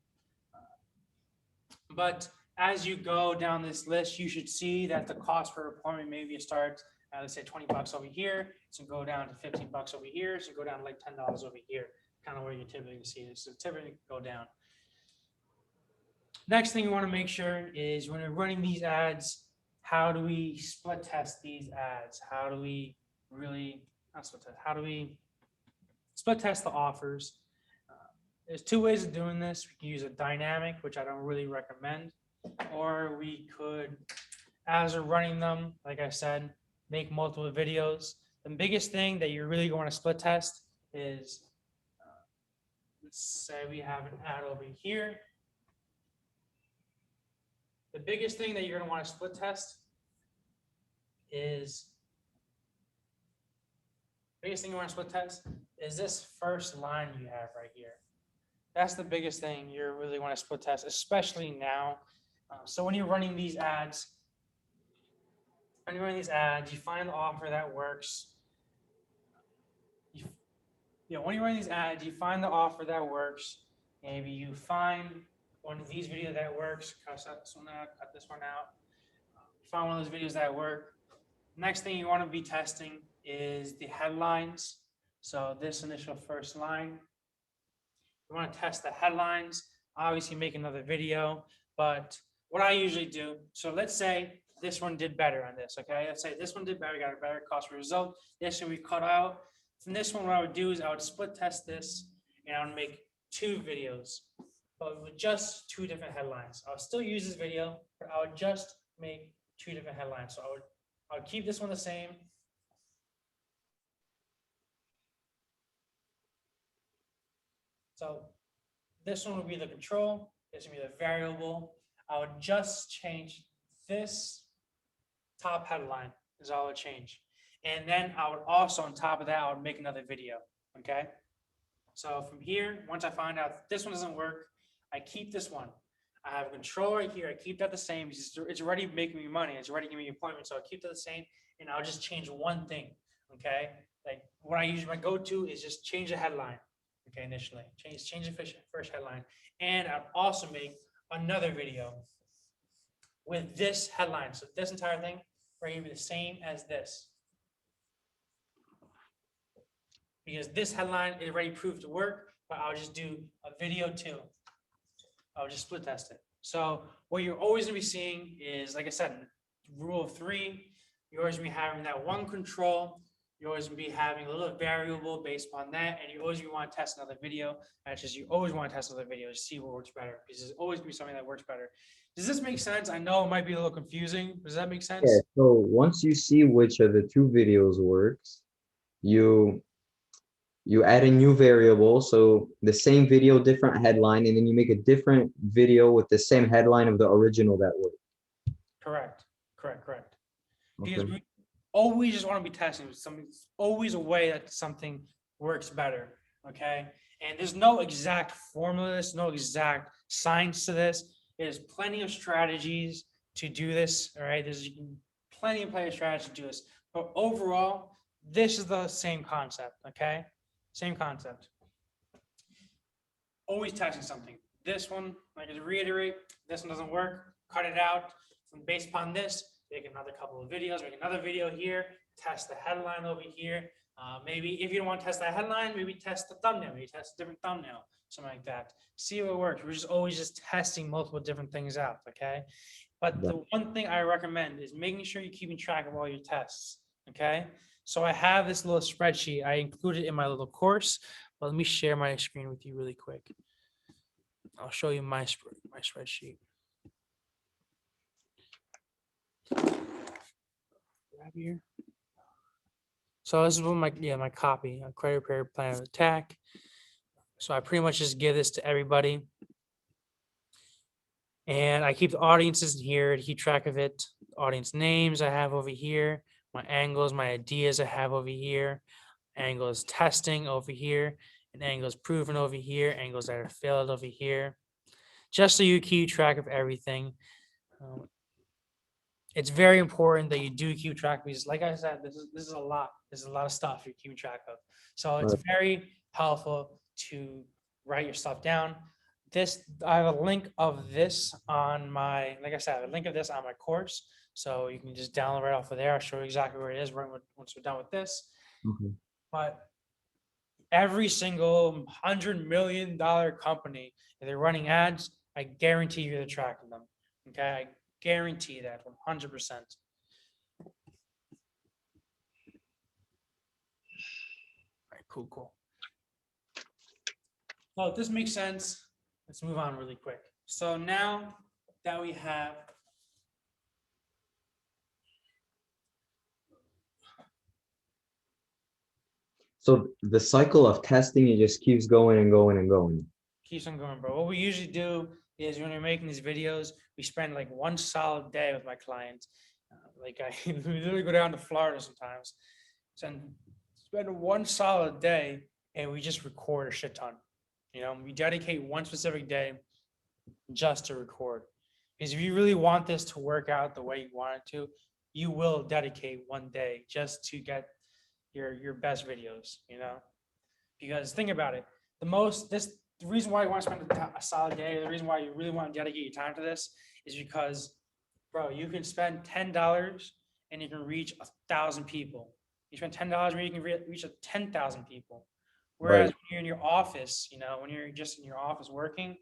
But as you go down this list, you should see that the cost per appointment maybe starts at, let's say, $20 over here. So go down to $15 over here. So go down to like $10 over here, kind of where you typically see it. So typically go down. Next thing you want to make sure is when you're running these ads, how do we split test these ads? How do we really, not split test, how do we split test the offers? There's 2 ways of doing this. We can use a dynamic, which I don't really recommend, or we could, as we're running them, like I said, make multiple videos. The biggest thing that you really want to split test is, let's say we have an ad over here. The biggest thing that you're going to want to split test is, this first line you have right here. That's the biggest thing you really want to split test, especially now. So when you're running these ads, you find the offer that works. When you're running these ads, you find the offer that works. Maybe you find one of these videos that works. Cut this one out, cut this one out. Find one of those videos that work. Next thing you want to be testing is the headlines. So this initial first line, you want to test the headlines. Obviously make another video, but what I usually do, so let's say this one did better on this, okay? Let's say this one did better, got a better cost per result. This one we cut out. From this one, what I would do is I would split test this, and I would make 2 videos, but with just 2 different headlines. I would still use this video, but I would just make 2 different headlines. So I would keep this one the same. So this one would be the control, this would be the variable. I would just change this top headline is all I would change. And then I would also, on top of that, I would make another video, okay? So from here, once I find out this one doesn't work, I keep this one. I have control right here. I keep that the same. It's already making me money. It's already giving me appointments. So I keep that the same, and I'll just change one thing. Okay. Like what I usually my go-to is just change the headline. Okay, initially change the first headline, and I'll also make another video with this headline. So this entire thing right here be the same as this, because this headline is already proved to work. But I'll just do a video too. I'll just split test it. So what you're always gonna be seeing is, like I said, rule of three, you're always gonna be having that one control, you're always gonna be having a little variable based upon that, and you always gonna want to test another video. That's just, you always want to test another video to see what works better, because there's always gonna be something that works better. Does this make sense? I know it might be a little confusing. Does that make sense? Yeah, so once you see which of the two videos works, you add a new variable, so the same video, different headline, and then you make a different video with the same headline of the original that worked. Correct. Correct. Okay. Because we always just want to be testing something. Always a way that something works better. Okay. And there's no exact formula. There's no exact science to this. There's plenty of strategies to do this. All right. There's plenty of strategies to do this. But overall, this is the same concept. Okay. Same concept. Always testing something. This one, like to reiterate, this one doesn't work. Cut it out. And based upon this, make another couple of videos, make another video here, test the headline over here. Maybe if you don't want to test that headline, maybe test the thumbnail, maybe test a different thumbnail, something like that. See what works. We're just always just testing multiple different things out, okay? But the one thing I recommend is making sure you're keeping track of all your tests, okay? So I have this little spreadsheet. I included in my little course, but let me share my screen with you really quick. I'll show you my spreadsheet. Grab here. So this is what my copy, a credit repair plan of attack. So I pretty much just give this to everybody. And I keep the audiences in here to keep track of it. Audience names I have over here, my angles, my ideas I have over here, angles testing over here, and angles proven over here, angles that are failed over here. Just so you keep track of everything. It's very important that you do keep track, because like I said, this is a lot. There's a lot of stuff you're keeping track of. So it's very helpful to write your stuff down. I have a link of this on my, like I said, I have a link of this on my course. So you can just download right off of there. I'll show you exactly where it is once we're done with this. Okay. But every single $100 million company, if they're running ads, I guarantee you're tracking them. Okay. I guarantee that 100%. All right, cool. Well, if this makes sense, let's move on really quick. So now that we have So the cycle of testing, it just keeps going and going and going. Keeps on going, bro. What we usually do is when we're making these videos, we spend like one solid day with my clients. Like we literally go down to Florida sometimes, and spend one solid day, and we just record a shit ton. You know, we dedicate one specific day just to record. Because if you really want this to work out the way you want it to, you will dedicate one day just to get your best videos, you know? Because think about it, the reason why you want to spend a solid day, the reason why you really want to dedicate your time to this is because, bro, you can spend $10 and you can reach 1,000 people. You spend $10 and you can reach 10,000 people. Whereas when you're in your office, you know, when you're just in your office working,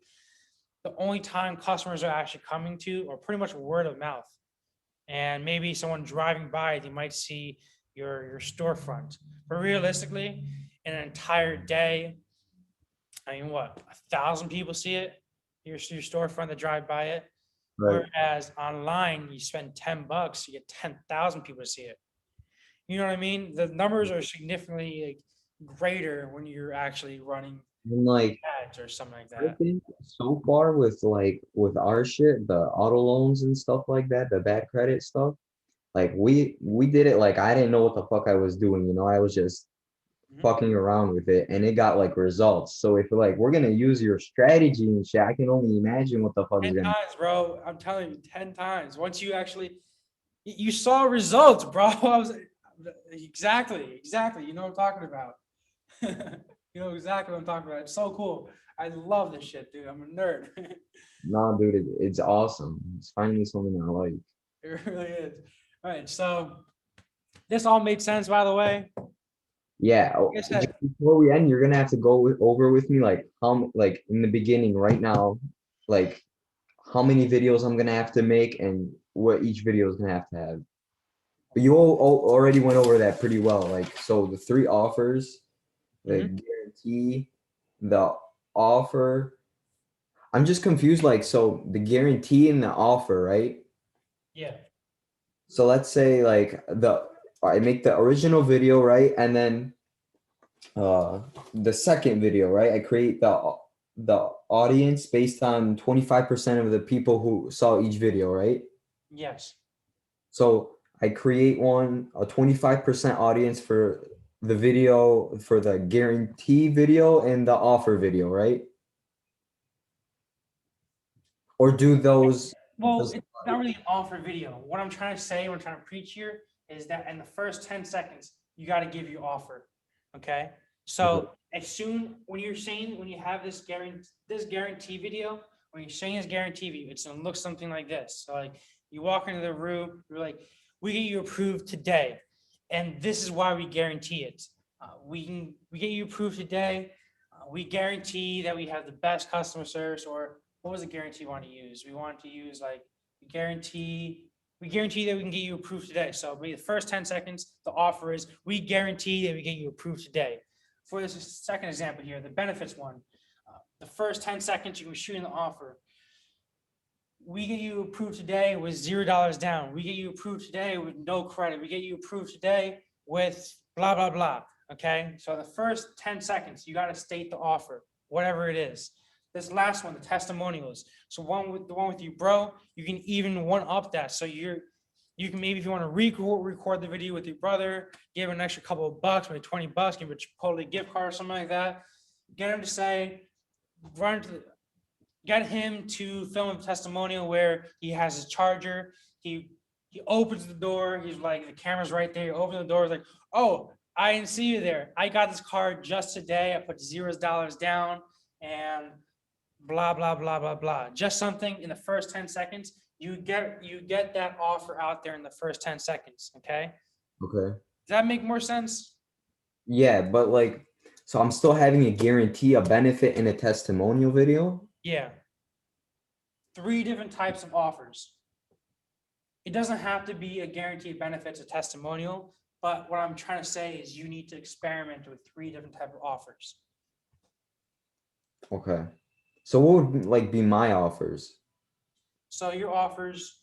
the only time customers are actually coming to, or pretty much word of mouth. And maybe someone driving by, they might see your storefront. But realistically, in an entire day, I mean, what, 1,000 people see it, your storefront that drive by it. Right. Whereas online, you spend $10, you get 10,000 people to see it. You know what I mean? The numbers are significantly greater when you're actually running And like ads or something like I that. think so far with our shit, the auto loans and stuff like that, the bad credit stuff, like we did it like I didn't know what the fuck I was doing, you know, I was just Mhm. fucking around with it and it got like results. So if like we're gonna use your strategy and shit, I can only imagine what the fuck is 10 gonna. times, bro. I'm telling you, 10 times. Once you actually you saw results, bro. I was exactly. You know what I'm talking about. You know exactly what I'm talking about. It's so cool. I love this shit, dude. I'm a nerd. Nah, dude, it's awesome. It's finally something I like. It really is. All right, so this all made sense, by the way. Yeah. Like I Just said, before we end, you're gonna have to over with me like like in the beginning right now, like how many videos I'm gonna have to make and what each video is gonna have to have. But you already went over that pretty well. Like so, the three offers, the mhm, guarantee, the offer. I'm just confused. Like so, the guarantee and the offer, right? yeah, So let's say like I make the original video, right? And then the second video, right? I create the audience based on 25% of the people who saw each video, right? yes, So I create a 25% audience for the video for the guarantee video and the offer video, right? Or do those well, does it's not really an offer video. What I'm trying to say, what I'm trying to preach here is that in the first 10 seconds, you got to give your offer. Okay. okay. So as soon when you're saying when you have this guarantee video, when you're saying this guarantee video, it's gonna look something like this. So like you walk into the room, you're like, we get you approved today. And this is why we guarantee it. We get you approved today. We guarantee that we have the best customer service, or what was the guarantee we want to use? We want to use like guarantee we guarantee that we can get you approved today. So maybe the first 10 seconds, the offer is we guarantee that we get you approved today. For this second example here, the benefits one, the first 10 seconds you can be shooting the offer. We get you approved today with $0 down. We get you approved today with no credit. We get you approved today with blah, blah, blah. Okay. So the first 10 seconds, you got to state the offer, whatever it is. This last one, the testimonials. So the one with you, bro, you can even one up that. So you can maybe if you want to record the video with your brother, give an extra couple of bucks, maybe 20 bucks, give a Chipotle gift card or something like that. Get him to say, run to the, get him to film a testimonial where he has his charger. He opens the door. He's like, the camera's right there. He opens the door. He's like, oh, I didn't see you there. I got this card just today. I put $0 down and blah, blah, blah, blah, blah. Just something in the first 10 seconds. You get that offer out there in the first 10 seconds. Okay. Okay. Does that make more sense? Yeah, but like so I'm still having a guarantee, a benefit, and a testimonial video. Yeah. 3 different types of offers. It doesn't have to be a guaranteed benefits, a testimonial, but what I'm trying to say is you need to experiment with 3 different type of offers. Okay. So what would like be my offers? So your offers,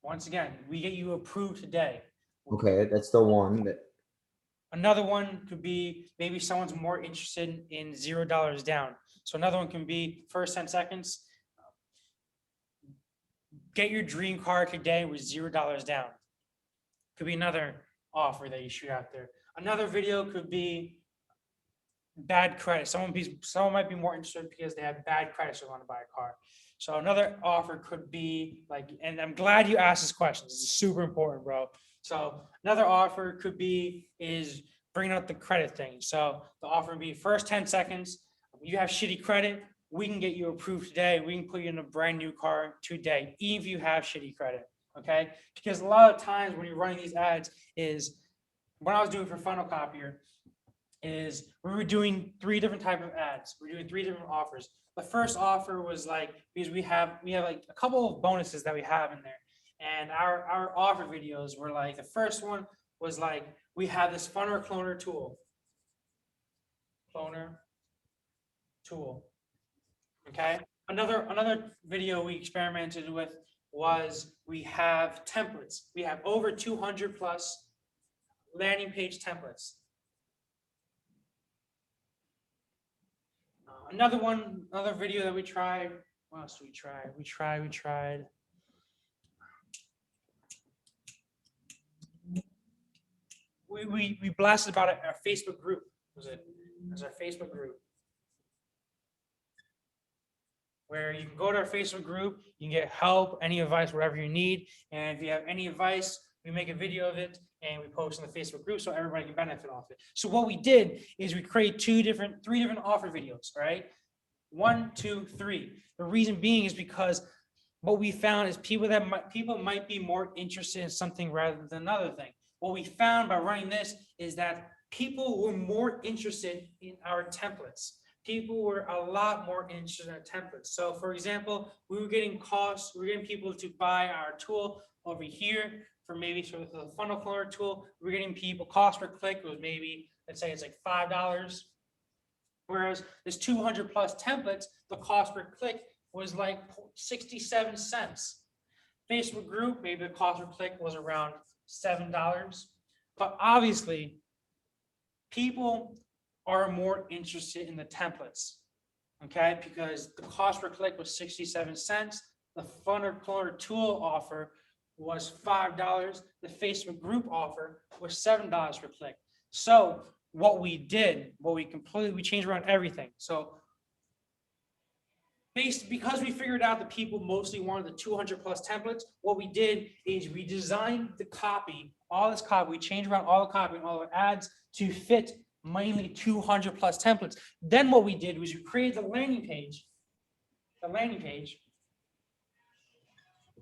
once again, we get you approved today. Okay, that's the one that Another one could be maybe someone's more interested in $0 down. So another one can be first 10 seconds, get your dream car today with $0 down. Could be another offer that you shoot out there. Another video could be bad credit. Someone might be more interested because they have bad credit, so they want to buy a car. So another offer could be like, and I'm glad you asked this question. This is super important, bro. So another offer could be is bringing up the credit thing. So the offer would be first 10 seconds. You have shitty credit. We can get you approved today. We can put you in a brand new car today, even if you have shitty credit. Okay. Because a lot of times when you're running these ads is when I was doing for Funnel Copier, is we were doing 3 different type of ads. We're doing 3 different offers. The first offer was like because we have like a couple of bonuses that we have in there, and our offer videos were like the first one was like we have this funnel cloner tool. Cloner tool. Okay. Another video we experimented with was we have templates. We have over 200 plus landing page templates. Another video that we tried. What else did we try? We tried. We blasted about it, our Facebook group. Was it? It was our Facebook group. Where you can go to our Facebook group, you can get help, any advice, whatever you need. And if you have any advice, we make a video of it and we post in the Facebook group so everybody can benefit off it. So what we did is we create three different offer videos, right? 1, 2, 3. The reason being is because what we found is people might be more interested in something rather than another thing. What we found by running this is that people were more interested in our templates. People were a lot more interested in our templates. So for example, we were getting people to buy our tool over here for maybe sort of the funnel cloner tool. We're getting people cost per click was maybe, let's say it's like $5. Whereas this 200 plus templates, the cost per click was like 67 cents. Facebook group, maybe the cost per click was around $7. But obviously, people are more interested in the templates, okay? Because the cost per click was 67 cents. The funnel cloner tool offer was $5. The Facebook group offer was $7 per click. So what we did, we changed around everything. So because we figured out that people mostly wanted the 200 plus templates, what we did is we designed the copy, all this copy, we changed around all the copy and all the ads to fit mainly 200 plus templates. Then what we did was we created the landing page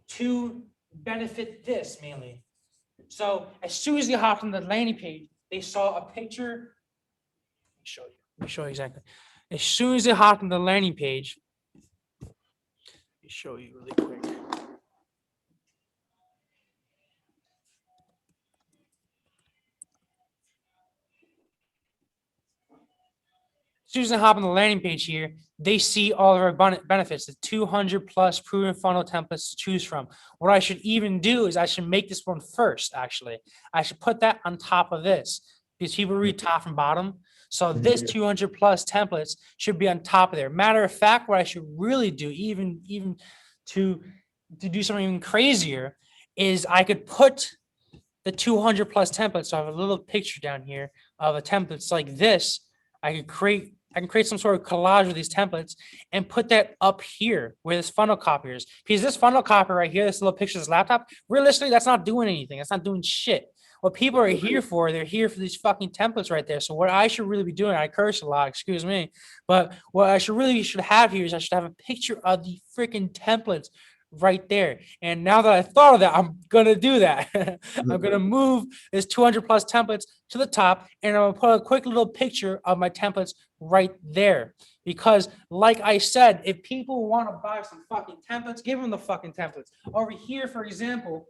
to benefit this mainly. So as soon as they hopped on the landing page, they saw a picture. Let me show you exactly. As soon as they hopped on the landing page, let me show you really quick. As soon as they hop on the landing page here, they see all of our benefits, the 200 plus proven funnel templates to choose from. What I should even do is I should make this one first, actually. I should put that on top of this because people read top and bottom. So this 200 plus templates should be on top of there. Matter of fact, what I should really do, even to do something even crazier, is I could put the 200 plus templates. So I have a little picture down here of a templates like this. I can create some sort of collage with these templates and put that up here where this funnel copier is. Because this funnel copier right here, this little picture of this laptop, realistically, that's not doing anything. That's not doing shit. What people are here for, they're here for these fucking templates right there. So what I should really be doing, I curse a lot, excuse me, but what I should have here is I should have a picture of the freaking templates right there. And now that I thought of that, I'm gonna do that. I'm gonna move this 200 plus templates to the top, and I'm gonna put a quick little picture of my templates right there. Because like I said, if people want to buy some fucking templates, give them the fucking templates. Over here, for example,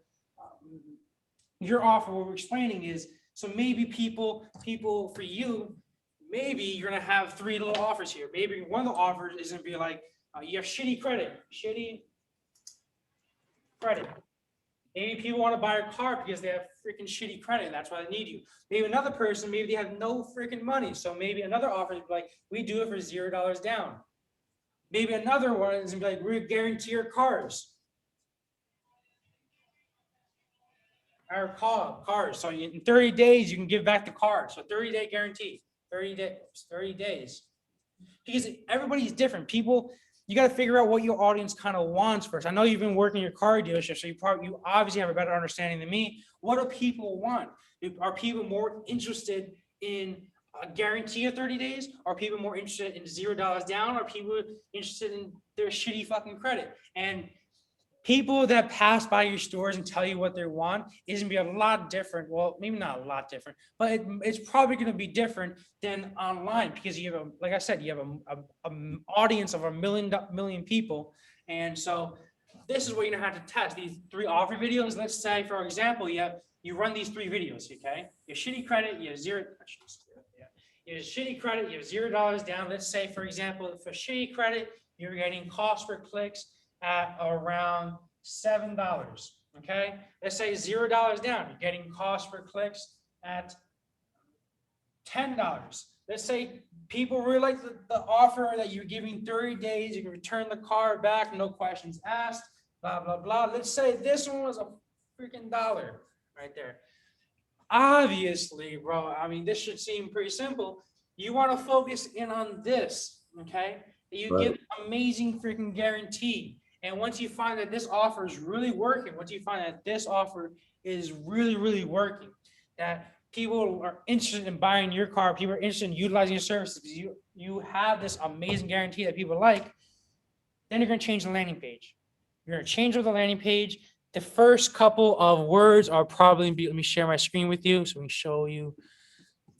your offer, what we're explaining is, so maybe people for you, maybe you're gonna have 3 little offers here. Maybe one of the offers is gonna be like, you have shitty credit. Maybe people want to buy a car because they have freaking shitty credit. That's why they need you. Maybe another person, maybe they have no freaking money. So maybe another offer is like, we do it for $0 down. Maybe another one is like, we guarantee your cars. Our cars. So in 30 days, you can give back the car. So 30-day guarantee, 30 days. Because everybody's different. People, you got to figure out what your audience kind of wants first. I know you've been working your car dealership, so you obviously have a better understanding than me. What do people want? Are people more interested in a guarantee of 30 days? Are people more interested in $0 down? Are people interested in their shitty fucking credit? And people that pass by your stores and tell you what they want is going to be a lot different. Well, maybe not a lot different, but it's probably going to be different than online because you have, like I said, you have a audience of a million people. And so this is what you're going to have to test. These 3 offer videos, let's say, for example, you run these 3 videos, okay? You have shitty credit, you have shitty credit, you have $0 down. Let's say, for example, for shitty credit, you're getting cost per clicks at around $7. Okay, let's say $0 down, you're getting cost per clicks at $10. let's say people really like the offer that you're giving 30 days, you can return the car back, no questions asked, blah, blah, blah. Let's say this one was a freaking dollar right there. Obviously, bro, I mean, this should seem pretty simple. You want to focus in on this, okay? You give Right. an amazing freaking guarantee. And once you find that this offer is really working, once you find that this offer is really, really working, that people are interested in buying your car, people are interested in utilizing your services because you have this amazing guarantee that people like, then you're going to change the landing page. You're going to change the landing page. The first couple of words are probably be, let me share my screen with you so we can show you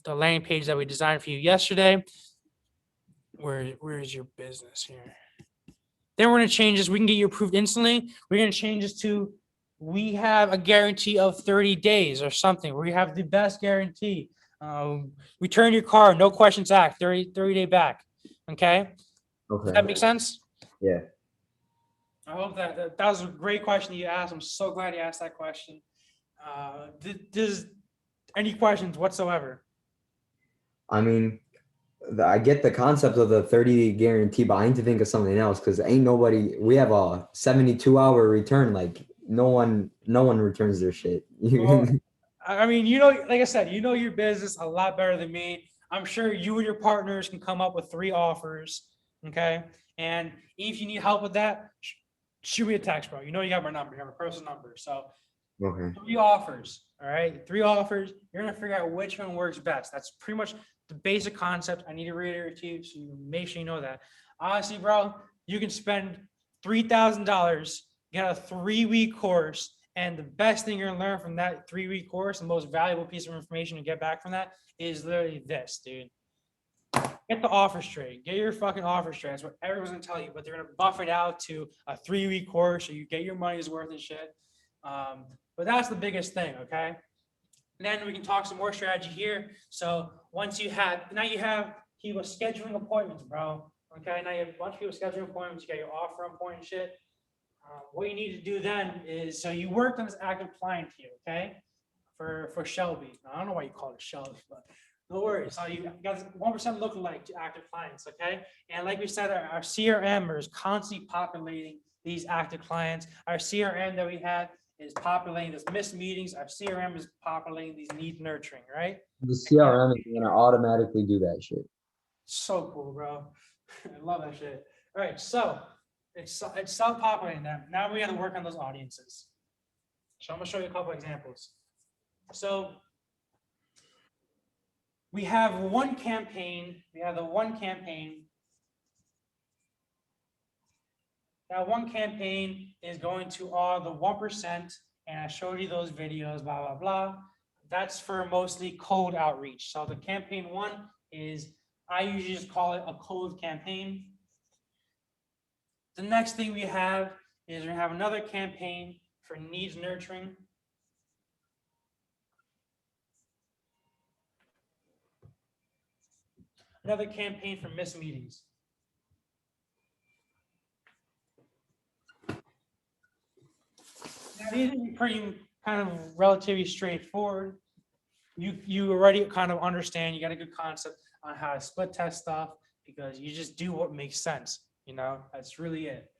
the landing page that we designed for you yesterday. Where is your business here? Then we're going to change this. We can get you approved instantly. We're going to change this to we have a guarantee of 30 days or something. We have the best guarantee. Return your car, no questions asked, 30-day back. Okay? Does that Okay. make sense? Yeah. I hope that was a great question you asked. I'm so glad you asked that question. Does any questions whatsoever? I mean, I get the concept of the 30 guarantee, but I need to think of something else because ain't nobody. We have a 72-hour return. Like no one returns their shit. Well, I mean, you know, like I said, you know your business a lot better than me. I'm sure you and your partners can come up with 3 offers. Okay. And if you need help with that, shoot me a text, bro. You know you got my number, you have my personal number. So Okay. 3 offers. All right. 3 offers. You're gonna figure out which one works best. That's pretty much the basic concept. I need to reiterate to you so you make sure you know that. Honestly, bro, you can spend $3,000, get a 3-week course, and the best thing you're gonna learn from that 3-week course, the most valuable piece of information to get back from that is literally this, dude. Get the offer straight. Get your fucking offer straight. That's what everyone's gonna tell you, but they're gonna buff it out to a 3-week course so you get your money's worth and shit. But that's the biggest thing, okay? And then we can talk some more strategy here. So once you have, now you have people scheduling appointments, bro. Okay, now you have a bunch of people scheduling appointments. You got your offer on point and shit. What you need to do then is, so you worked on this active client here, okay? For Shelby. Now, I don't know why you call it Shelby, but no worries. So you got 1% lookalike to active clients, okay? And like we said, our CRM is constantly populating these active clients. Our CRM that we have is populating these missed meetings. Our CRM is populating these needs nurturing, right? The CRM is gonna automatically do that shit. So cool, bro. I love that shit. All right, so it's self-populating them. Now we got to work on those audiences. So I'm gonna show you a couple examples. So we have one campaign. We have the one campaign. That one campaign is going to all the 1%, and I showed you those videos, blah, blah, blah. That's for mostly cold outreach. So the campaign 1 is, I usually just call it a cold campaign. The next thing we have is we have another campaign for needs nurturing. Another campaign for missed meetings. Now, these are pretty kind of relatively straightforward. You already kind of understand, you got a good concept on how to split test stuff because you just do what makes sense. You know, that's really it.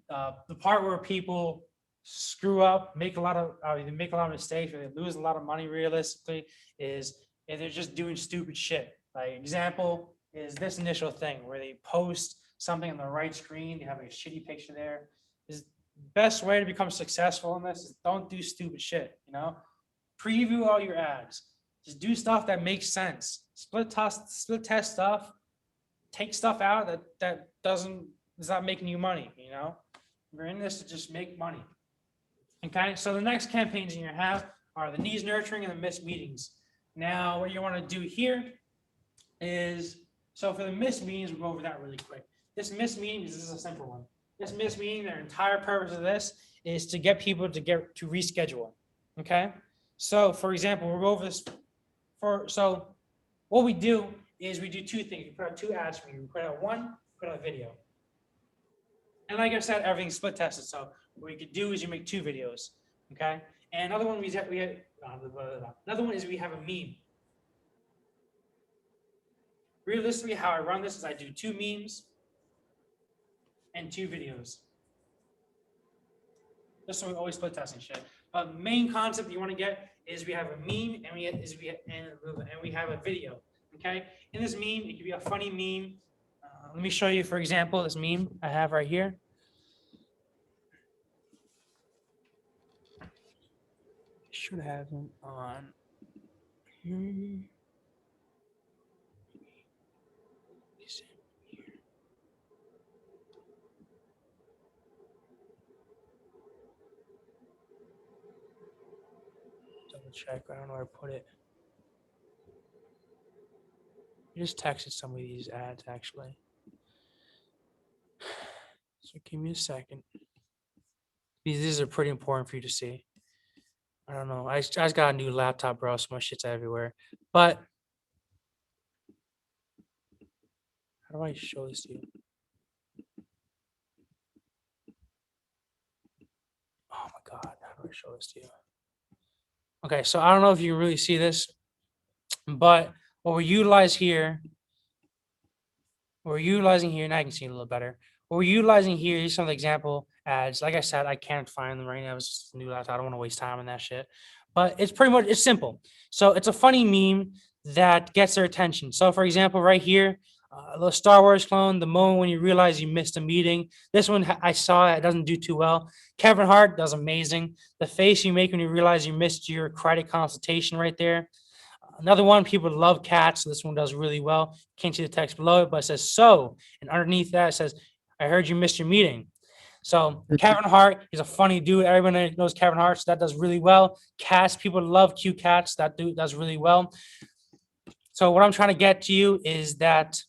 The part where people screw up, make a lot of mistakes, or they lose a lot of money realistically, is if they're just doing stupid shit. Like example is this initial thing where they post something on the right screen, they have a shitty picture there. Is best way to become successful in this is don't do stupid shit. You know, preview all your ads. Just do stuff that makes sense. Split test stuff. Take stuff out that is not making you money. You know, we're in this to just make money. Okay, so the next campaigns you have are the needs nurturing and the missed meetings. Now, what you want to do here is, so for the missed meetings, we'll go over that really quick. This missed meeting, this is a simple one. This missed meeting, their entire purpose of this is to get people to reschedule. Okay, so for example, we'll go over this so what we do is we do 2 things. We put out 2 ads for you. We put out one, put out a video. And like I said, everything's split tested. So what you could do is you make 2 videos. Okay. And another one another one is we have a meme. realistically, how I run this is I do 2 memes and 2 videos. That's why we always split testing shit. But main concept you want to get is we have a meme and we have a video. Okay. In this meme, it could be a funny meme. Let me show you, for example, this meme I have right here. Should have them on here. Double check. I don't know where to put it. I just texted some of these ads actually. So give me a second. These are pretty important for you to see. I don't know. I just got a new laptop, bro, so my shit's everywhere. But how do I show this to you? Oh my God, how do I show this to you? Okay, so I don't know if you can really see this, but what we utilize here, now I can see it a little better. What we're utilizing here is some of the example ads. Like I said, I can't find them right now. It's just a new laptop. I don't want to waste time on that shit. But it's pretty much, it's simple. So it's a funny meme that gets their attention. So for example, right here, a little Star Wars clone, the moment when you realize you missed a meeting. This one I saw, it doesn't do too well. Kevin Hart does amazing. The face you make when you realize you missed your credit consultation right there. Another one, people love cats. So this one does really well. Can't see the text below it, but it says so. And underneath that, it says, I heard you missed your meeting. So Kevin Hart, he's a funny dude. Everyone knows Kevin Hart, so that does really well. Cats, people love cute cats. That dude does really well. So what I'm trying to get to you is that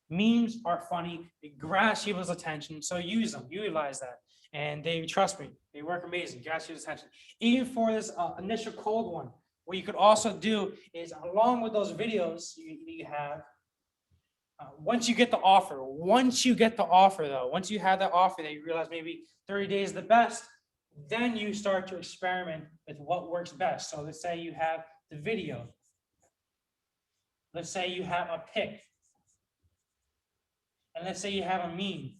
memes are funny. They grasp people's attention. So use them, utilize that. And they, trust me, they work amazing. Grasp people's attention. Even for this initial cold one, what you could also do is, along with those videos you have, once you get the offer, though, once you have that offer that you realize maybe 30 days is the best, then you start to experiment with what works best. So let's say you have the video. Let's say you have a pic. And let's say you have a meme.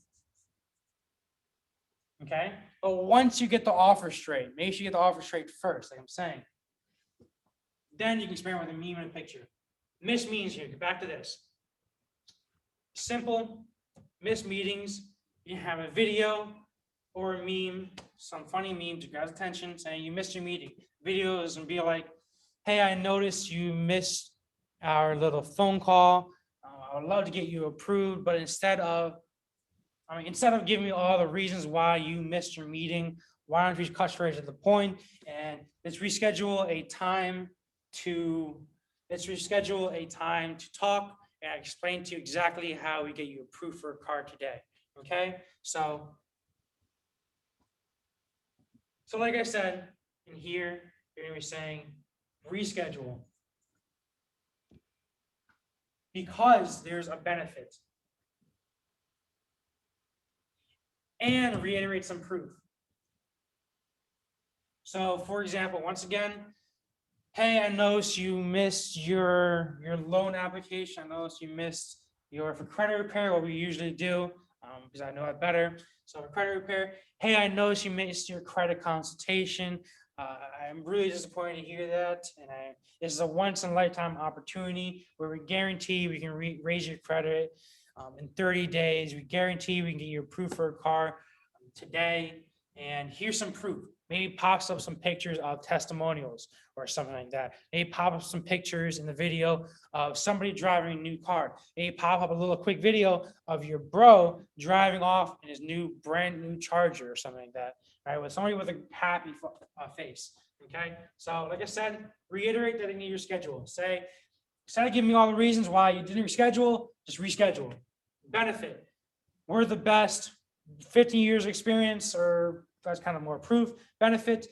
Okay? But once you get the offer straight, make sure you get the offer straight first, like I'm saying. Then you can experiment with a meme and a picture. Missed meetings here. Get back to this. Simple missed meetings. You have a video or a meme, some funny meme to grab attention, saying you missed your meeting. Videos and be like, hey, I noticed you missed our little phone call. I would love to get you approved, but instead of giving me all the reasons why you missed your meeting, why don't we cut straight to the point and let's reschedule a time to talk and explain to you exactly how we get you approved for a car today. Okay, so like I said, in here, you're gonna be saying reschedule because there's a benefit, and reiterate some proof. So for example, once again, hey, I noticed you missed your loan application. I noticed you missed your, for credit repair, what we usually do, because I know it better. So for credit repair, hey, I noticed you missed your credit consultation. I'm really disappointed to hear that. And this is a once in a lifetime opportunity where we guarantee we can raise your credit in 30 days. We guarantee we can get you approved for a car today. And here's some proof. Maybe pops up some pictures of testimonials or something like that. Maybe pop up some pictures in the video of somebody driving a new car. Maybe pop up a little quick video of your bro driving off in his brand new Charger or something like that, right? With somebody with a happy face, okay? So like I said, reiterate that in your schedule. Say, instead of giving me all the reasons why you didn't reschedule, just reschedule. Benefit, we're the best, 15 years of experience, or that's kind of more proof. Benefit,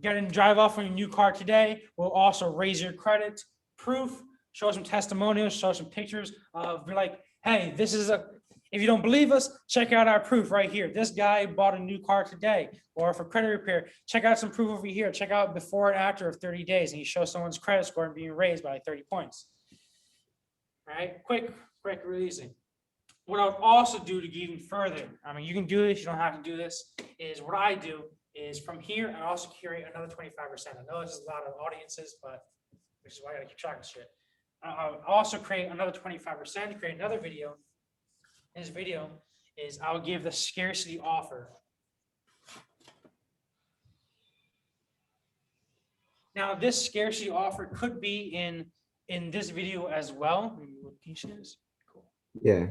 getting drive off on your new car today will also raise your credit. Proof, show some testimonials, show some pictures of, be like, hey, this is if you don't believe us, check out our proof right here. This guy bought a new car today. Or for credit repair, check out some proof over here. Check out before and after of 30 days, and you show someone's credit score being raised by like 30 points. right? Quick releasing. What I would also do to get even further, I mean, you can do this, you don't have to do this, is what I do is from here, I also curate another 25%. I know this is a lot of audiences, but which is why I gotta keep track of shit. I'll also create another 25%, create another video. This video is I'll give the scarcity offer. Now, this scarcity offer could be in this video as well. Maybe what piece is. Cool. Yeah.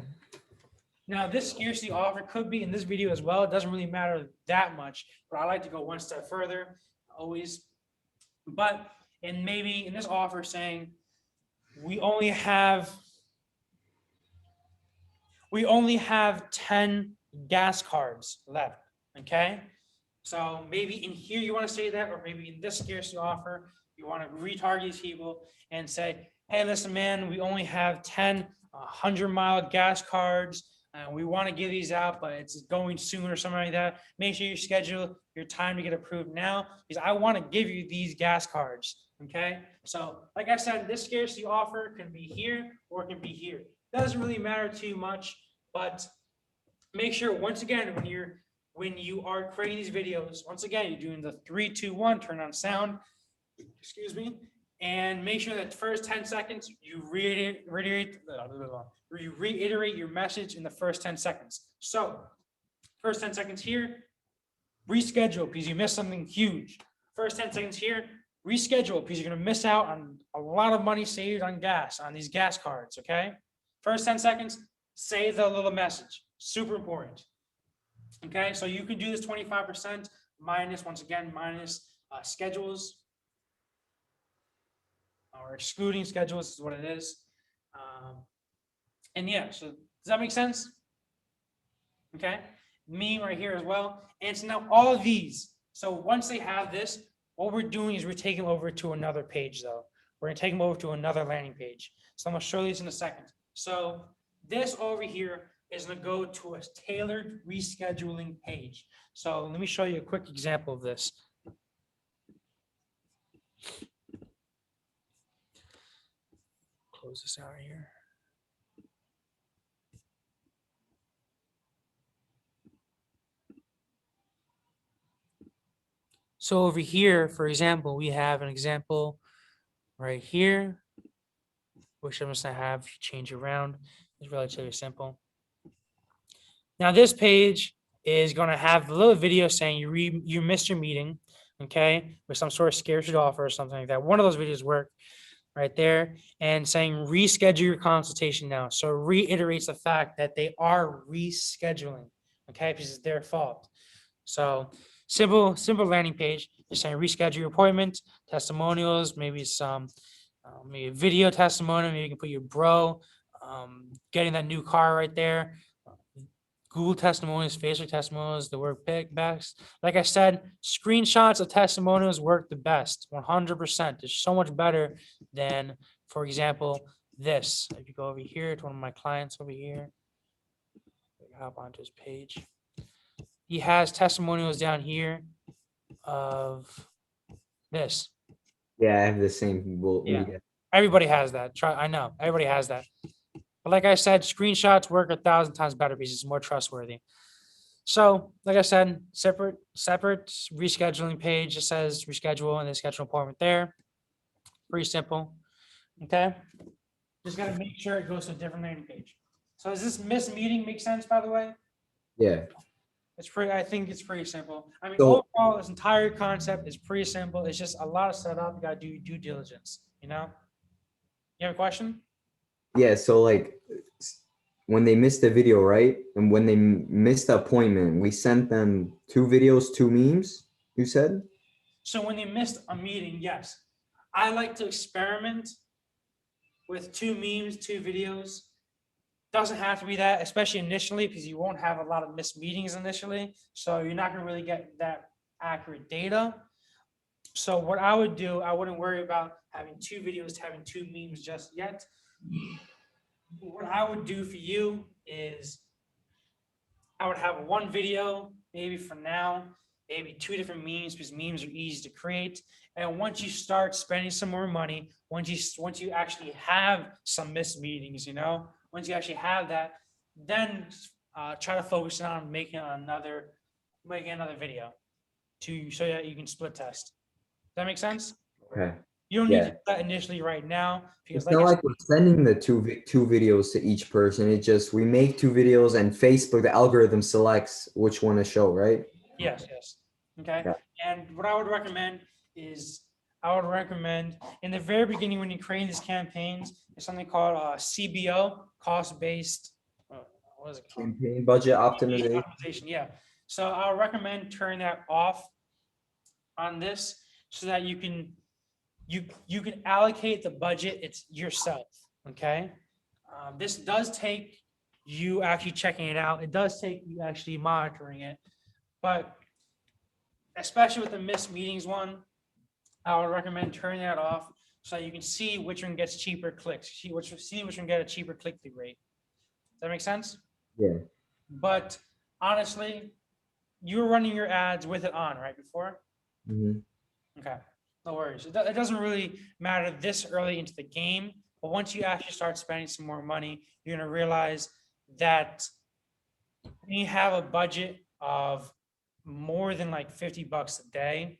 Now, this scarcity offer could be in this video as well. It doesn't really matter that much, but I like to go one step further, always. But and maybe in this offer saying we only have 10 gas cards left. Okay. So maybe in here you want to say that, or maybe in this scarcity offer, you want to retarget these people and say, hey, listen, man, we only have 10 100-mile gas cards. We want to give these out, but it's going soon or something like that. Make sure you schedule your time to get approved now, because I want to give you these gas cards. Okay. So like I said, this scarcity offer can be here or it can be here. Doesn't really matter too much, but make sure once again, when you are creating these videos, once again, you're doing the 3, 2, 1, turn on sound, excuse me, and make sure that the first 10 seconds, you reiterate your message in the first 10 seconds. So first 10 seconds here, reschedule because you missed something huge. First 10 seconds here, reschedule because you're going to miss out on a lot of money saved on gas, on these gas cards, okay? First 10 seconds, say the little message, super important. Okay, so you can do this 25% minus, once again, minus schedules or excluding schedules is what it is. And yeah, so does that make sense? Okay, me right here as well. And so now all of these, so once they have this, what we're doing is we're taking them over to another page though. We're gonna take them over to another landing page. So I'm gonna show these in a second. So this over here is going to go to a tailored rescheduling page. So let me show you a quick example of this. Close this out here. So over here, for example, we have an example right here, which I'm just going to have change around. It's relatively simple. Now this page is going to have a little video saying you missed your meeting, okay, with some sort of scarcity offer or something like that. One of those videos work right there, and saying reschedule your consultation now. So it reiterates the fact that they are rescheduling, okay, because it's their fault. So simple landing page, just saying reschedule your appointment, testimonials, maybe some maybe a video testimonial, maybe you can put your bro, getting that new car right there. Google testimonials, Facebook testimonials, the work best. Like I said, screenshots of testimonials work the best, 100%. It's so much better than, for example, this. If you go over here to one of my clients over here, hop onto his page. He has testimonials down here of this. Yeah, I have the same. Yeah. Everybody has that. I know everybody has that. But like I said, screenshots work 1,000 times better because it's more trustworthy. So, like I said, separate rescheduling page. It says reschedule and then schedule appointment there. Pretty simple. Okay. Just got to make sure it goes to a different landing page. So does this missed meeting make sense, by the way? Yeah. I think it's pretty simple. I mean, So- overall, this entire concept is pretty simple. It's just a lot of setup. You got to do due diligence, you know? You have a question? Yeah, so like when they missed the video, right? And when they missed the appointment, we sent them 2 videos, 2 memes, you said? So when they missed a meeting, yes. I like to experiment with 2 memes, 2 videos. Doesn't have to be that, especially initially, because you won't have a lot of missed meetings initially. So you're not going to really get that accurate data. So what I would do, I wouldn't worry about having 2 videos, having 2 memes just yet. What I would do for you is I would have 1 video, maybe for now, maybe 2 different memes, because memes are easy to create. And once you start spending some more money, once you actually have some missed meetings, once you actually have that, then try to focus on making another video so that you can split test. Does that make sense? Okay. You don't need to Yeah. do that initially right now, because It's like not I said, like we're sending the two videos to each person. It just we make 2 videos and Facebook, the algorithm selects which one to show, right? yes, okay. Yeah. And what I would recommend is, in the very beginning when you're creating these campaigns, there's something called CBO, cost-based, what is it called? Campaign budget optimization. Optimization, yeah. So I'll recommend turning that off on this, so that you can allocate the budget it's yourself. Okay. This does take you actually checking it out. It does take you actually monitoring it, but especially with the missed meetings one, I would recommend turning that off so that you can see which one gets cheaper clicks, see which one get a cheaper click-through rate. Does that make sense? Yeah. But honestly, you were running your ads with it on right before. Mhm. Okay, no worries. It doesn't really matter this early into the game, but once you actually start spending some more money, you're gonna realize that when you have a budget of more than like $50 a day,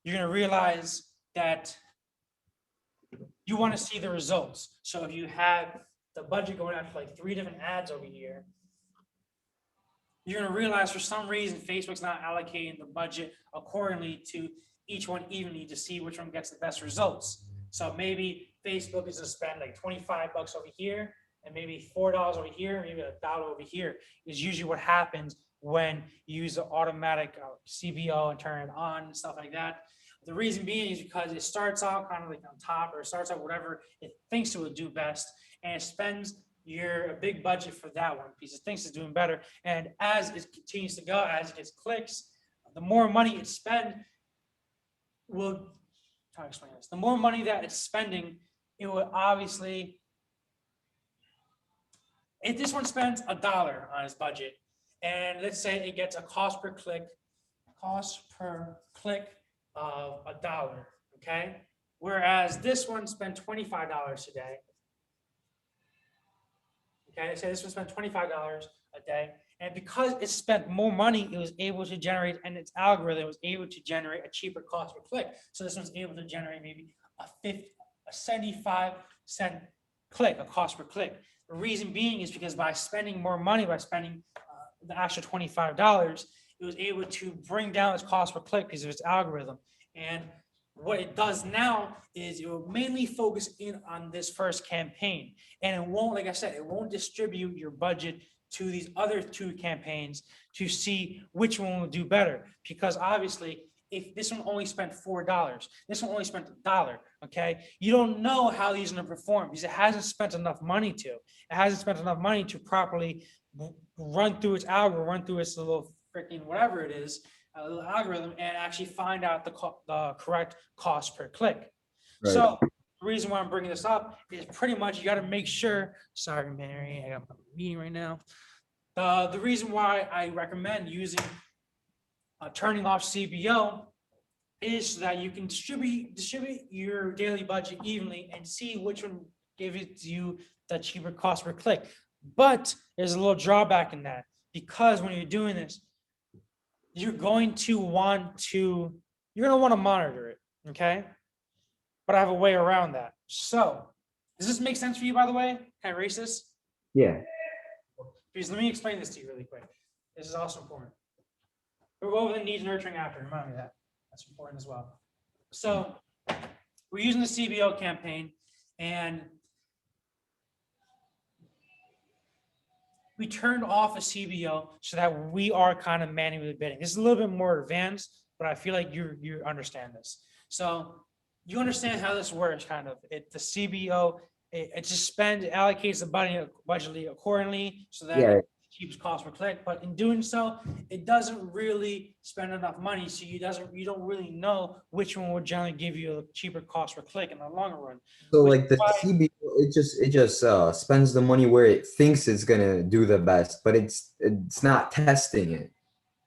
you're gonna realize that you want to see the results. So if you have the budget going out to like 3 different ads over here, you're gonna realize for some reason Facebook's not allocating the budget accordingly to each one evenly to see which one gets the best results. So maybe Facebook is gonna spend like $25 over here, and maybe $4 over here, maybe $1 over here, is usually what happens when you use the automatic CBO and turn it on and stuff like that. The reason being is because it starts out kind of like on top, or it starts out whatever it thinks it will do best, and it spends a big budget for that one piece. It thinks it's doing better, and as it continues to go, as it gets clicks, the more money it spends will. How to explain this? The more money that it's spending, it will obviously. If this one spends $1 on its budget, and let's say it gets a cost per click of $1, okay? Whereas this one spent $25 a day. Okay, so this one spent $25 a day. And because it spent more money, it was able to generate, and its algorithm was able to generate a cheaper cost per click. So this one's able to generate maybe a 75-cent click, a cost per click. The reason being is because by spending more money, by spending the extra $25, it was able to bring down its cost per click because of its algorithm. And what it does now is it will mainly focus in on this first campaign. And it won't, like I said, it won't distribute your budget to these other 2 campaigns to see which one will do better. Because obviously, if this one only spent $4, this one only spent $1, okay? You don't know how these are gonna perform because it hasn't spent enough money to. It hasn't spent enough money to properly run through its algorithm, run through its little freaking whatever it is, little algorithm, and actually find out the correct cost per click. Right. So the reason why I'm bringing this up is pretty much you got to make sure. Sorry, Mary, I got a meeting right now. The reason why I recommend using turning off CBO is so that you can distribute your daily budget evenly and see which one gives you the cheaper cost per click. But there's a little drawback in that, because when you're doing this, you're going to want to monitor it, okay? But I have a way around that. So, does this make sense for you, by the way? Can I erase this? Yeah. Because let me explain this to you really quick. This is also important. We'll go over the needs nurturing after. Remind me of that. That's important as well. So, we're using the CBO campaign, and we turned off a CBO so that we are kind of manually bidding. This is a little bit more advanced, but I feel like you understand this. So you understand how this works, kind of. The CBO, it just allocates the budget accordingly so that it keeps cost per click. But in doing so, it doesn't really spend enough money, so you don't really know which one would generally give you a cheaper cost per click in the longer run. So like the CBO, it just spends the money where it thinks it's gonna do the best, but it's not testing it.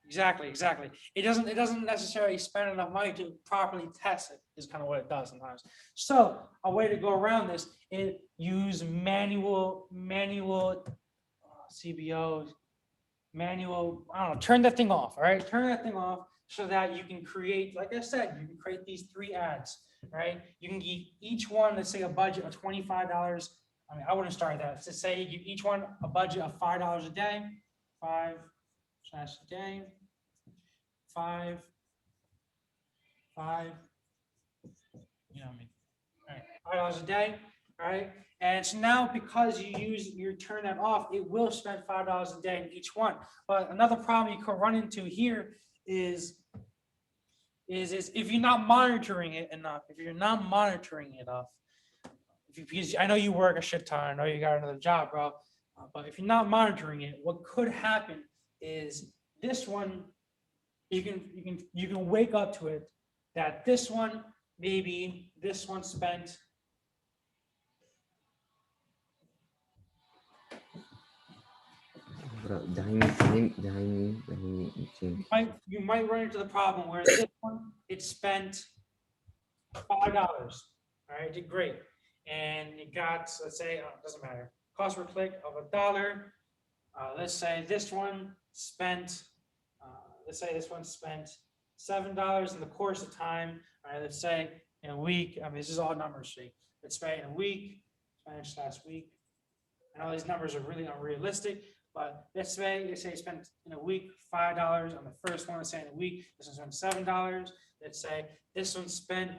Exactly, exactly. It doesn't necessarily spend enough money to properly test it, is kind of what it does sometimes. So a way to go around this is use manual CBO, manual, I don't know, turn that thing off, all right? Turn that thing off so that you can create, like I said, you can create these 3 ads, right? You can give each one, let's say, a budget of $25. I mean, I wouldn't start that. To say you give each one a budget of $5 a day, 5 slash a day, 5, 5, you know what I mean? All right, $5 a day, all right? And so now because you turn that off, it will spend $5 a day in each one. But another problem you could run into here is if you're not monitoring it enough, if you're not monitoring it enough, because I know you work a shit ton, I know you got another job, bro. But if you're not monitoring it, what could happen is this one, you can wake up to it that this one, maybe this one spent, What up, Daimi, you might run into the problem where this one, it spent $5. All right, did great. And it got, let's say, it doesn't matter, cost per click of $1. Let's say this one spent, $7 in the course of time. All right, let's say in a week. I mean, this is all numbers sake. Let's say in a week, Spanish last week. I know these numbers are really unrealistic, but let's say it spent in a week $5 on the first one. Let's say in a week, this one spent $7. Let's say this one spent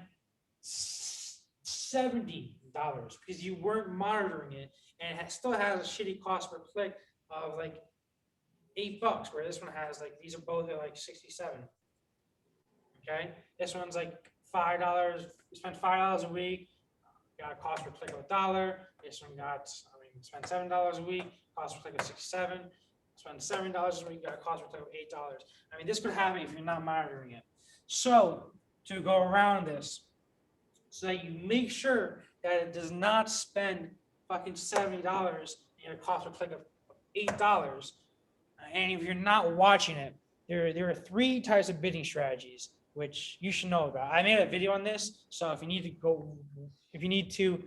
$70 because you weren't monitoring it, and it still has a shitty cost per click of like $8, where this one has like, these are both at like 67. Okay, this one's like $5. You spent $5 a week, got a cost per click of $1. This one spent $7 a week, cost per click of 67. Spend $7 a week, got a cost per click of $8. I mean, this could happen if you're not monitoring it. So to go around this, so that you make sure that it does not spend fucking $70 and a cost per click of $8. And if you're not watching it, there are 3 types of bidding strategies which you should know about. I made a video on this, so if you need to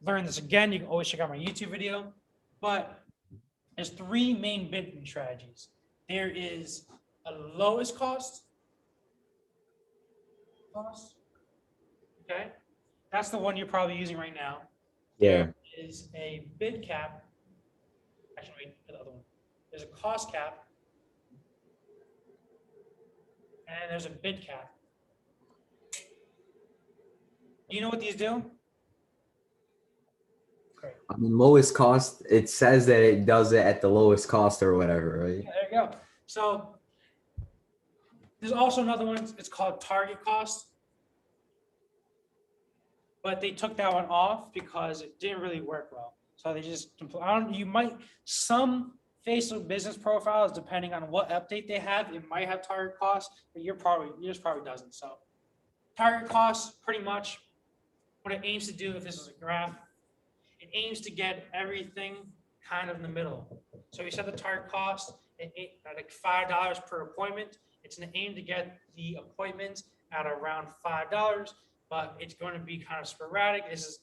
learn this again, you can always check out my YouTube video. But there's 3 main bidding strategies. There is a lowest cost. Okay, that's the one you're probably using right now. Yeah. There is a bid cap. Actually, wait, the other one. There's a cost cap, and there's a bid cap. Do you know what these do? Great. I mean, lowest cost, it says that it does it at the lowest cost or whatever, right? Yeah, there you go. So there's also another one. It's called target cost, but they took that one off because it didn't really work well. So they just, some Facebook business profiles, depending on what update they have, it might have target cost, but yours probably doesn't. So target cost, pretty much what it aims to do, if this is a graph, it aims to get everything kind of in the middle. So you set the target cost at like $5 per appointment. It's an aim to get the appointments at around $5, but it's going to be kind of sporadic. This is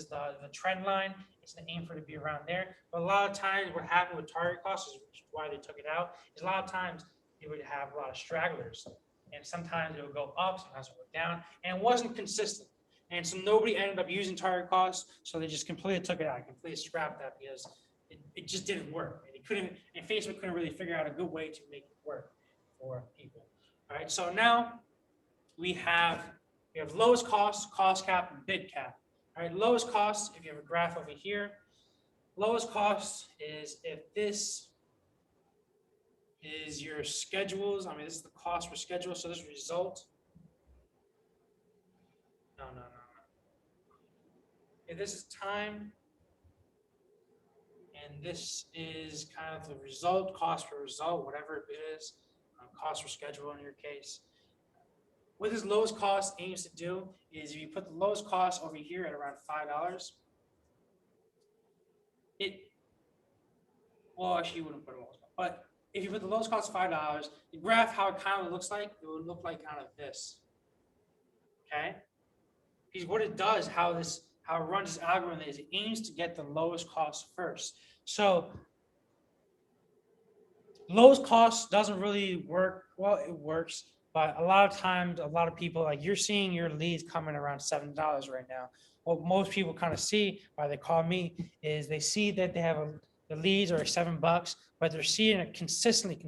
the trend line. It's an aim for it to be around there. But a lot of times what happened with target costs, which is why they took it out, is a lot of times it would have a lot of stragglers. And sometimes it would go up, sometimes it would go down, and it wasn't consistent. And so nobody ended up using target costs, so they just completely took it out, completely scrapped that because it just didn't work. And Facebook couldn't really figure out a good way to make it work for people. All right, so now we have lowest cost, cost cap, and bid cap. All right, lowest cost, if you have a graph over here, lowest cost is if this is your schedules. I mean, this is the cost for schedule, so this result. No. If this is time, and this is kind of the result, cost per result, whatever it is, cost per schedule in your case. What this lowest cost aims to do is if you put the lowest cost over here at around $5, well, actually you wouldn't put it lowest, but if you put the lowest cost of $5, the graph, how it kind of looks like, it would look like kind of this. Okay? Because what it does, how it runs this algorithm is it aims to get the lowest cost first. So lowest cost doesn't really work. Well, it works, but a lot of times, a lot of people, like you're seeing your leads coming around $7 right now. What most people kind of see, why they call me, is they see that they have the leads are $7, but they're seeing it consistently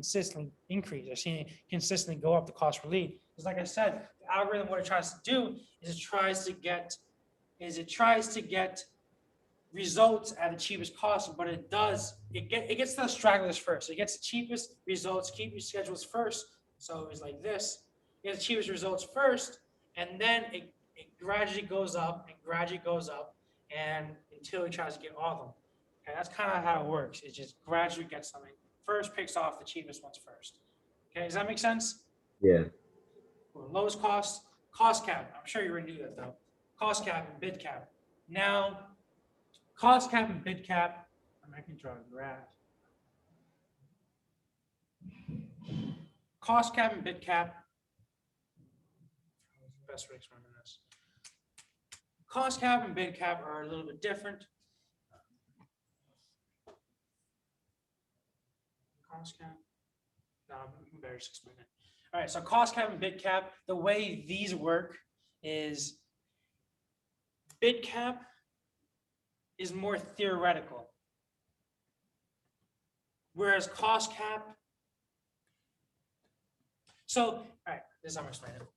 increase. They're seeing it consistently go up the cost per lead. Because like I said, the algorithm, what it tries to do is it tries to get results at the cheapest cost, but it gets the stragglers first. It gets the cheapest results, keep your schedules first. So it's like this. It gets the cheapest results first, and then it gradually goes up and gradually goes up, and until it tries to get all of them. Okay, that's kind of how it works. It just gradually gets something. First picks off the cheapest ones first. Okay, does that make sense? Yeah. Lowest cost cap. I'm sure you already knew that though. Cost cap and bid cap. Now, cost cap and bid cap, I can draw a graph. Cost cap and bid cap. Best way to explain this. Cost cap and bid cap are a little bit different. Cost cap. No, I'm better just explain it. All right, so cost cap and bid cap, the way these work is bid cap is more theoretical, whereas cost cap. So, all right, this is how I'm explaining it.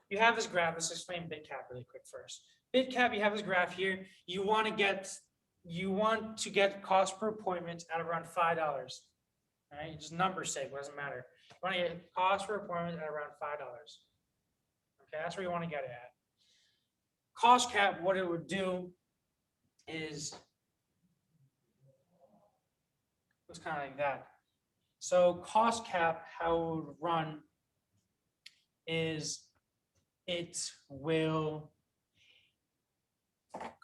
You have this graph. Let's explain bid cap really quick first. Bid cap, you have this graph here. You want to get cost per appointment at around $5. All right, just numbers sake, it doesn't matter. You want to get cost per appointment at around $5. Okay, that's where you want to get it at. Cost cap, what it would do is it's kind of like that. So cost cap, how it would run is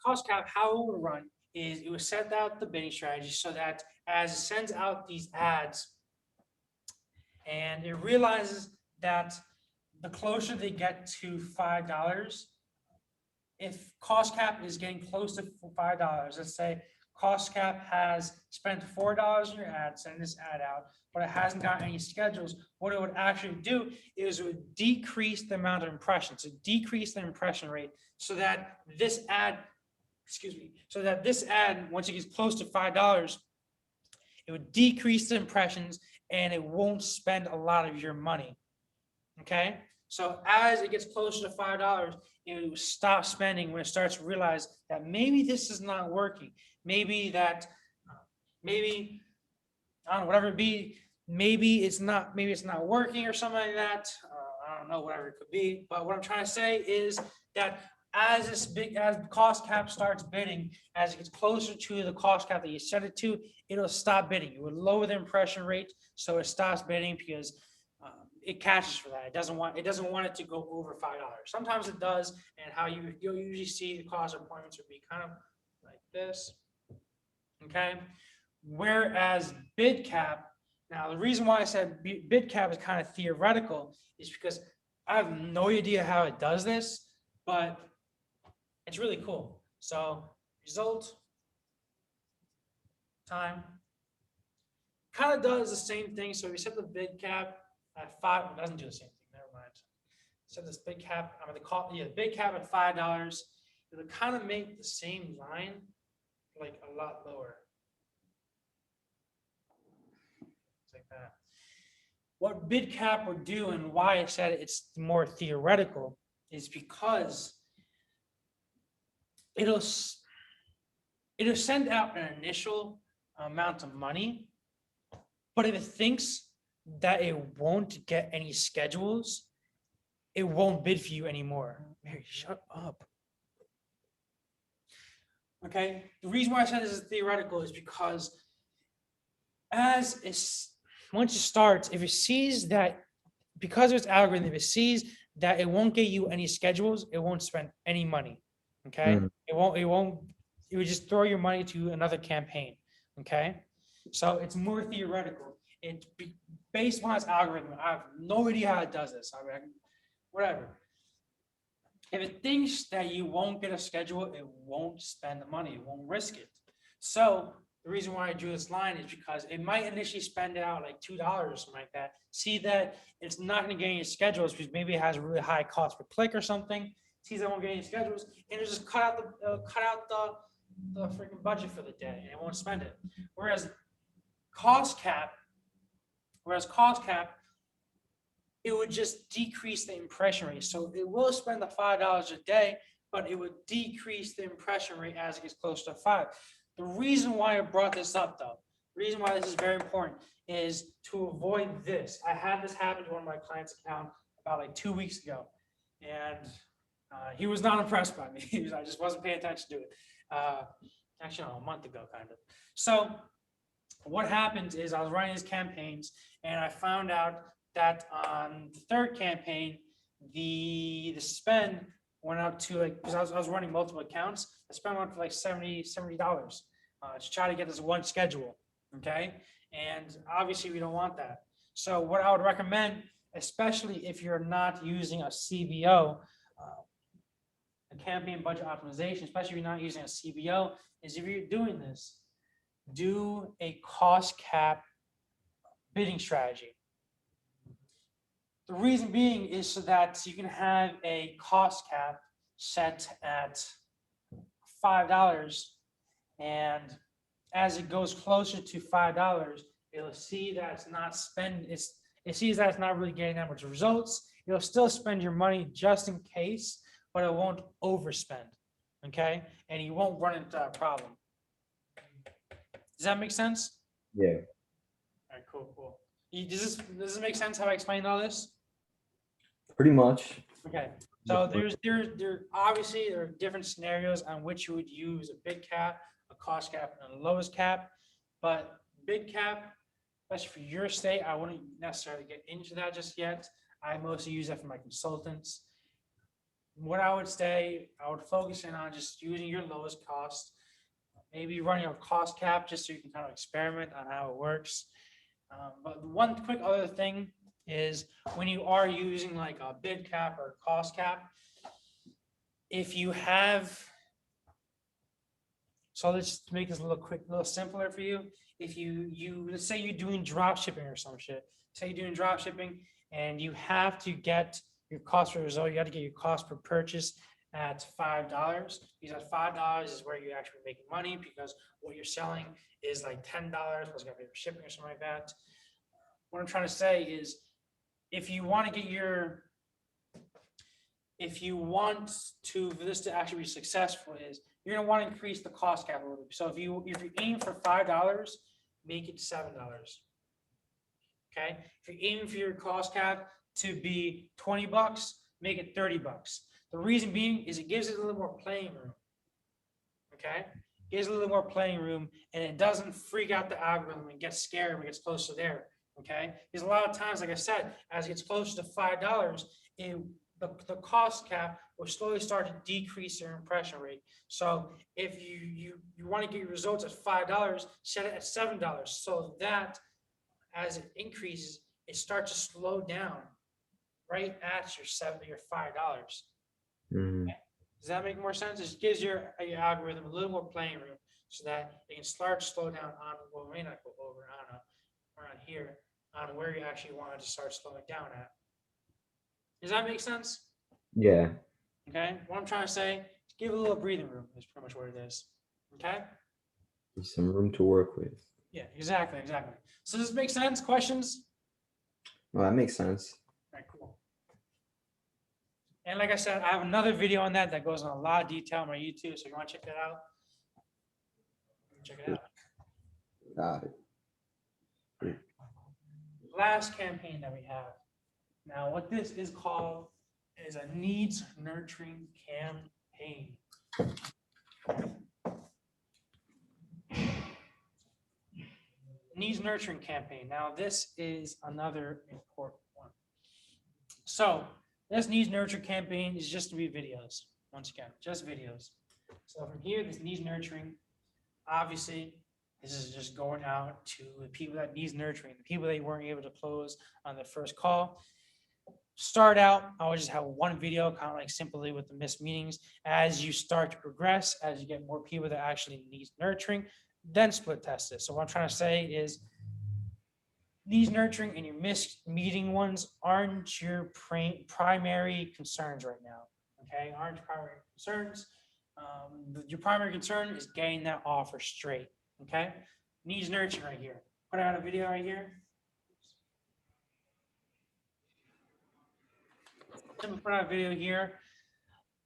cost cap, how it would run is it would set out the bidding strategy so that as it sends out these ads and it realizes that the closer they get to $5, if cost cap is getting close to $5, let's say cost cap has spent $4 in your ad, send this ad out, but it hasn't got any schedules, what it would actually do is it would decrease the amount of impressions, so decrease the impression rate so that this ad, once it gets close to $5, it would decrease the impressions and it won't spend a lot of your money. Okay? So as it gets closer to $5, it will stop spending when it starts to realize that maybe this is not working. Maybe I don't know, whatever it be, maybe it's not working or something like that. I don't know, whatever it could be. But what I'm trying to say is that as cost cap starts bidding, as it gets closer to the cost cap that you set it to, it'll stop bidding. It would lower the impression rate, so it stops bidding because it catches for that. It doesn't want it to go over $5. Sometimes it does, and how you'll usually see the cost of appointments would be kind of like this. Okay, whereas bid cap. Now the reason why I said bid cap is kind of theoretical is because I have no idea how it does this, but it's really cool. So result time kind of does the same thing. So we set the bid cap at 5. It doesn't do the same thing. Never mind. Set this bid cap. I'm going to call the bid cap at $5. It'll kind of make the same line like a lot lower. It's like that. What bid cap would do and why I said it's more theoretical is because it'll send out an initial amount of money, but if it thinks that it won't get any schedules, it won't bid for you anymore. Mary, shut up. Okay, the reason why I said this is theoretical is because once it starts, if it sees that because of its algorithm, if it sees that it won't get you any schedules, it won't spend any money. Okay, it would just throw your money to another campaign. Okay, So it's more theoretical. Based on its algorithm. I have no idea how it does this. I mean, whatever. If it thinks that you won't get a schedule, it won't spend the money. It won't risk it. So the reason why I drew this line is because it might initially spend out like $2 or something like that. See that it's not going to get any schedules because maybe it has a really high cost per click or something. Sees that it won't get any schedules, and it'll just cut out the freaking budget for the day, and it won't spend it. Whereas cost cap, it would just decrease the impression rate. So it will spend the $5 a day, but it would decrease the impression rate as it gets close to 5. The reason why I brought this up, though, the reason why this is very important is to avoid this. I had this happen to one of my clients' account about like 2 weeks ago, and he was not impressed by me. I just wasn't paying attention to it. Actually, no, a month ago, kind of. So what happens is I was running these campaigns, and I found out that on the third campaign, the spend went up to like, because I was running multiple accounts, the spend went up to like $70 to try to get this one schedule, okay? And obviously we don't want that. So what I would recommend, especially if you're not using a CBO, a campaign budget optimization, especially if you're not using a CBO, is if you're doing this, do a cost cap bidding strategy. The reason being is so that you can have a cost cap set at $5, and as it goes closer to $5, it'll see that it's not it sees that it's not really getting that much results. You'll still spend your money just in case, but it won't overspend, okay? And you won't run into a problem. Does that make sense? Yeah. All right, cool. Does this make sense how I explained all this? Pretty much. Okay, so there obviously there are different scenarios on which you would use a bid cap, a cost cap, and a lowest cap. But bid cap, especially for your state, I wouldn't necessarily get into that just yet. I mostly use that for my consultants. What I would say, I would focus in on just using your lowest cost, maybe running a cost cap just so you can kind of experiment on how it works. But one quick other thing is when you are using like a bid cap or a cost cap, if you have, so let's make this a little simpler for you. If let's say you're doing drop shipping or some shit, say you're doing drop shipping and you have to get your cost per result, you got to get your cost per purchase at $5, because at $5 is where you're actually making money, because what you're selling is like $10 plus got to pay for shipping or something like that. What I'm trying to say is, if you want to for this to actually be successful, is you're going to want to increase the cost cap a little bit. So if you aim for $5, make it $7. Okay. If you're aiming for your cost cap to be $20, make it $30. The reason being is it gives it a little more playing room. Okay. It gives it a little more playing room, and it doesn't freak out the algorithm and get scared when it gets close to there. Okay, because a lot of times, like I said, as it gets closer to $5, the cost cap will slowly start to decrease your impression rate. So if you want to get your results at $5, set it at $7, so that as it increases, it starts to slow down right at your $5. Mm. Okay? Does that make more sense? It just gives your algorithm a little more playing room so that it can start to slow down on, well, it may not go over, I don't know, around here, on where you actually wanted to start slowing down at. Does that make sense? Yeah. Okay. What I'm trying to say is give it a little breathing room is pretty much what it is. Okay. There's some room to work with. Yeah, exactly. So does this make sense? Questions? Well, that makes sense. All right, cool. And like I said, I have another video on that goes in a lot of detail on my YouTube. So if you want to check that out, check it out. Got it. Last campaign that we have. Now, what this is called is a needs nurturing campaign. Needs nurturing campaign. Now, this is another important one. So, this needs nurture campaign is just to be videos. Once again, just videos. So from here, this needs nurturing. Obviously, This is just going out to the people that needs nurturing, the people that weren't able to close on the first call. Start out, I would just have one video, kind of like simply with the missed meetings. As you start to progress, as you get more people that actually need nurturing, then split test it. So what I'm trying to say is these nurturing and your missed meeting ones aren't your primary concerns right now. Okay, aren't your primary concerns. Your primary concern is getting that offer straight. Okay, needs nurturing right here. Put out a video right here. Put out a video here.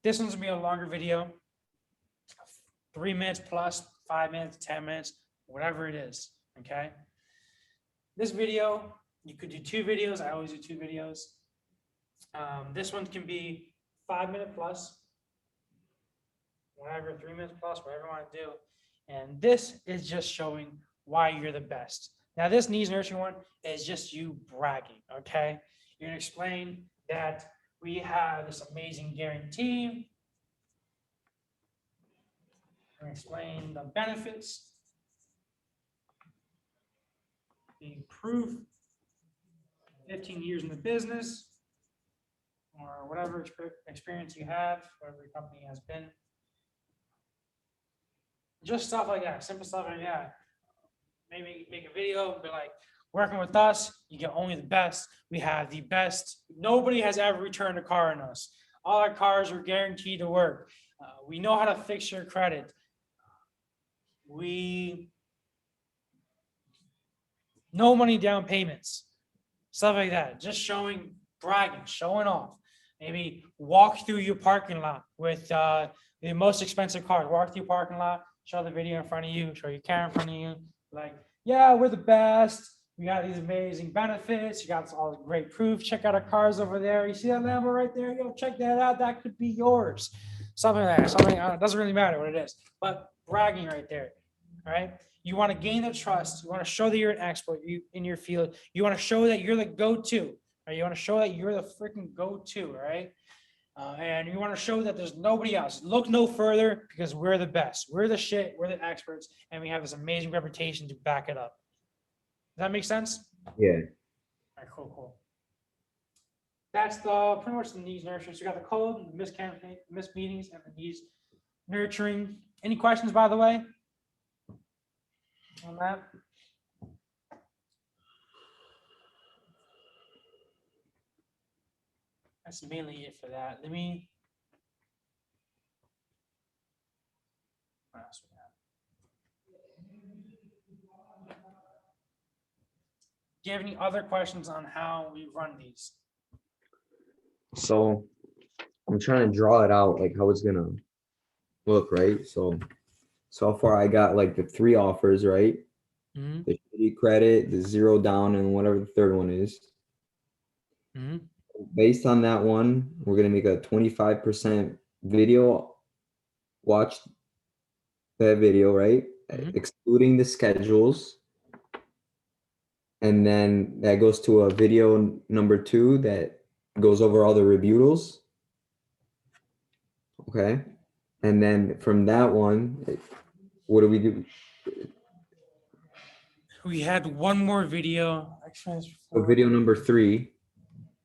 This one's gonna be a longer video, 3 minutes plus, 5 minutes, 10 minutes, whatever it is. Okay. This video, you could do 2 videos. I always do 2 videos. This one can be 5 minute plus, whatever, 3 minutes plus, whatever you want to do. And this is just showing why you're the best. Now, this needs nurturing one is just you bragging. Okay. You're gonna explain that we have this amazing guarantee. And explain the benefits, the proof, 15 years in the business, or whatever experience you have, whatever your company has been. Just stuff like that, simple stuff like that. Maybe make a video, be like, working with us, you get only the best. We have the best. Nobody has ever returned a car on us. All our cars are guaranteed to work. We know how to fix your credit. No money down payments, stuff like that. Just showing, bragging, showing off. Maybe walk through your parking lot with the most expensive car. Walk through your parking lot, show the video in front of you, show your camera in front of you. Like, yeah, we're the best. We got these amazing benefits. You got all the great proof. Check out our cars over there. You see that Lambo right there? Yo, check that out. That could be yours. Something like that. Something, it doesn't really matter what it is, but bragging right there. All right. You want to gain the trust. You want to show that you're an expert in your field. You want to show that you're the go-to. Right? You want to show that you're the freaking go-to. Right. And you want to show that there's nobody else. Look no further because we're the best. We're the shit. We're the experts. And we have this amazing reputation to back it up. Does that make sense? Yeah. All right, cool. That's the pretty much the needs nurturing. So you got the code, the missed meetings, and the needs nurturing. Any questions, by the way, on that? That's mainly it for that. Let me. What else we have? Do you have any other questions on how we run these? So I'm trying to draw it out, like how it's gonna look, right? So far I got like the 3 offers, right? Mm-hmm. The shitty credit, the 0 down, and whatever the third one is. Mm-hmm. Based on that one, we're gonna make a 25% video. Watch that video, right? Mhm. Excluding the schedules. And then that goes to a video number 2 that goes over all the rebuttals. Okay. And then from that one, what do we do? We had one more video. Actually, it's So video number 3.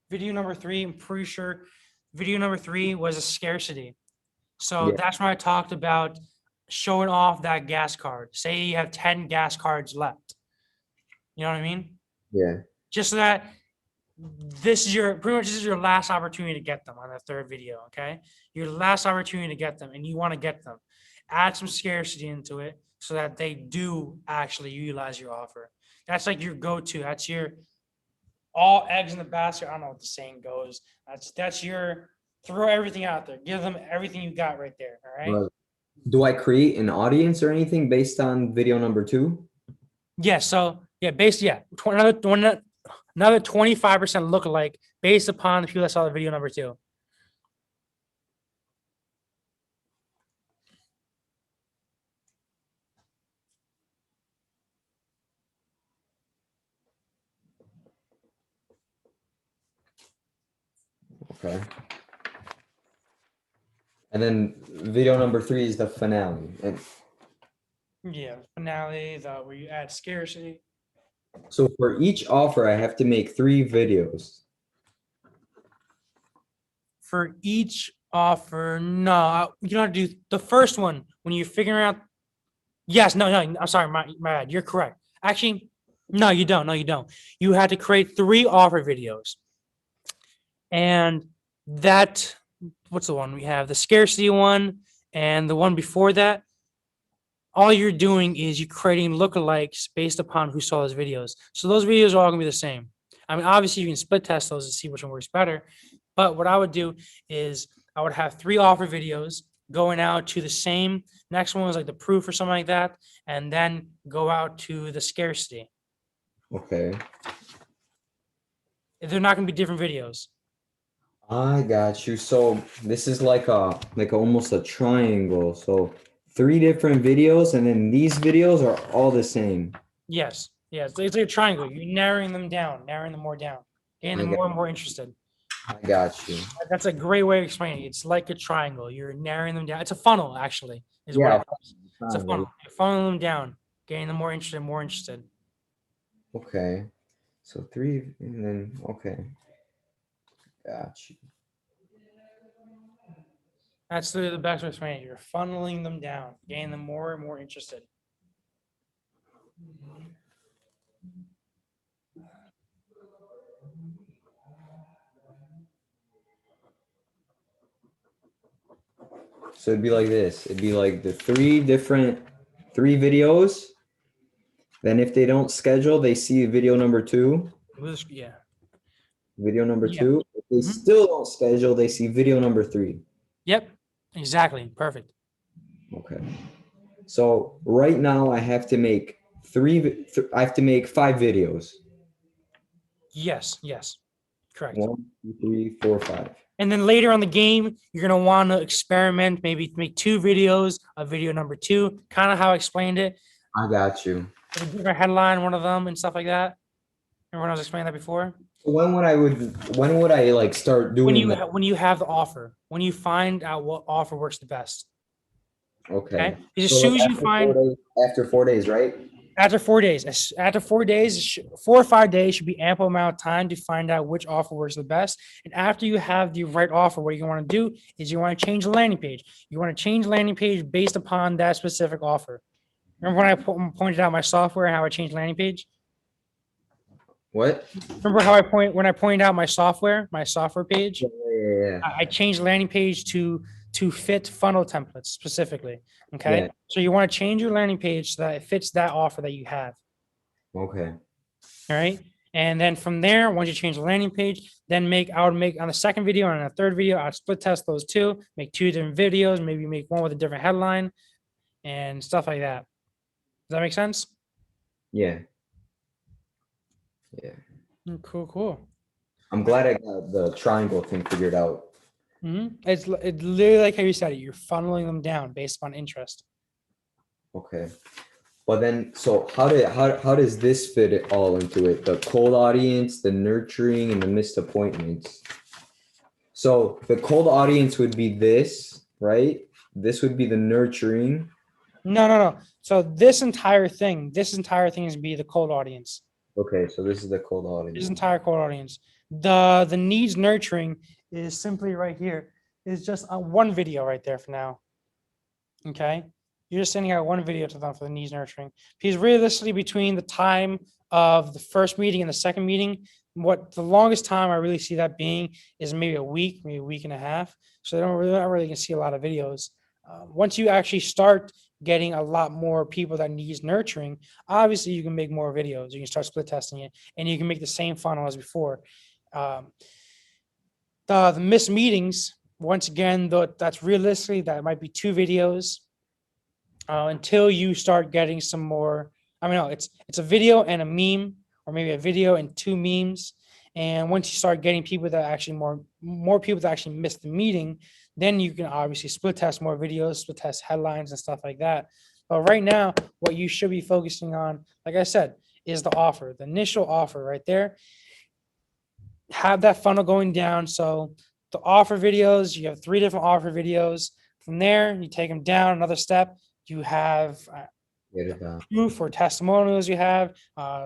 video number 3, I'm pretty sure video number 3 was a scarcity. So Yeah. that's when I talked about showing off that gas card. Say you have 10 gas cards left. You know what I mean? Yeah. Just so that this is your last opportunity to get them on that third video. Okay. Your last opportunity to get them, and you want to get them. Add some scarcity into it so that they do actually utilize your offer. That's like your go-to. That's your all eggs in the basket. I don't know what the saying goes. That's your throw everything out there. Give them everything you got right there. All right. Right. Do I create an audience or anything based on video number 2? Yeah. So yeah, another 25% lookalike based upon the people that saw the video number 2. Okay. And then video number 3 is the finale. And Yeah, finale, where you add scarcity. So for each offer, I have to make 3 videos. For each offer, no, you don't have to do the first one when you're figuring out. Yes, no, no, I'm sorry, my bad. You're correct. Actually, no, you don't. No, you don't. You had to create 3 offer videos. And that, what's the one we have? The scarcity one and the one before that. All you're doing is you're creating lookalikes based upon who saw those videos. So those videos are all gonna be the same. I mean, obviously you can split test those to see which one works better. But what I would do is I would have 3 offer videos going out to the same. Next one was like the proof or something like that, and then go out to the scarcity. Okay. They're not gonna be different videos. I got you. So this is like almost a triangle. So 3 different videos, and then these videos are all the same. Yes, yes. It's like a triangle. You're narrowing them down, narrowing them more down, getting them more and more interested. I got you. That's a great way of explaining it. It's like a triangle. You're narrowing them down. It's a funnel, actually, is what Yeah, it is. It's a funnel. You're funneling them down, getting them more interested, more interested. Okay. So 3, and then okay. Got you. That's the best way of explaining it. You're funneling them down, getting them more and more interested. So it'd be like this. It'd be like the 3 videos. Then if they don't schedule, they see video number 2. Yeah. Video number Yeah. 2. If they Mhm. still don't schedule, they see video number 3. Yep. Exactly. Perfect. Okay. So right now I have to make I have to make 5 videos. Yes. Yes. Correct. 1, 2, 3, 4, 5. And then later on the game, you're gonna want to experiment, maybe make 2 videos of video number 2, kind of how I explained it. I got you. With a different headline, one of them, and stuff like that. Remember when I was explaining that before? When would I like start doing that? When you have the offer, when you find out what offer works the best. Okay. Okay. As So, soon like, as you find after 4 days, right? after 4 days, after 4 days, 4 or 5 days should be ample amount of time to find out which offer works the best. And after you have the right offer, what you want to do is you want to change the landing page. You want to change the landing page based upon that specific offer. Remember when I pointed out my software and how I changed landing page? What? Remember how when I pointed out my software page? Yeah. I changed landing page to fit funnel templates specifically. Okay. Yeah. So you want to change your landing page so that it fits that offer that you have. Okay. All right. And then from there, once you change the landing page, then I would make on the second video and on the third video, I'd split test those 2, make 2 different videos, maybe make one with a different headline and stuff like that. Does that make sense? Yeah. Yeah. Cool. I'm glad I got the triangle thing figured out. It's literally like how you said it. You're funneling them down based upon interest. Okay. But then, so how does this fit it all into it? The cold audience, the nurturing, and the missed appointments. So the cold audience would be this, right? This would be the nurturing. No. So this entire thing is be the cold audience. Okay, so this is the cold audience. This entire cold audience. The needs nurturing is simply right here. Is just one video right there for now. Okay. You're just sending out one video to them for the needs nurturing. Because realistically, between the time of the first meeting and the second meeting, what the longest time I really see that being is maybe a week and a half. So they're not really gonna see a lot of videos. Once you actually start getting a lot more people that needs nurturing, obviously you can make more videos. You can start split testing it, and you can make the same funnel as before. The missed meetings, once again, that's realistically that might be 2 videos until you start getting some more. I mean, no, it's a video and a meme, or maybe a video and 2 memes. And once you start getting people that actually more people that actually miss the meeting, then you can obviously split test more videos, split test headlines and stuff like that. But right now, what you should be focusing on, like I said, is the offer, the initial offer right there. Have that funnel going down. So the offer videos, you have 3 different offer videos. From there, you take them down another step. You have Get it done. proof or testimonials you have,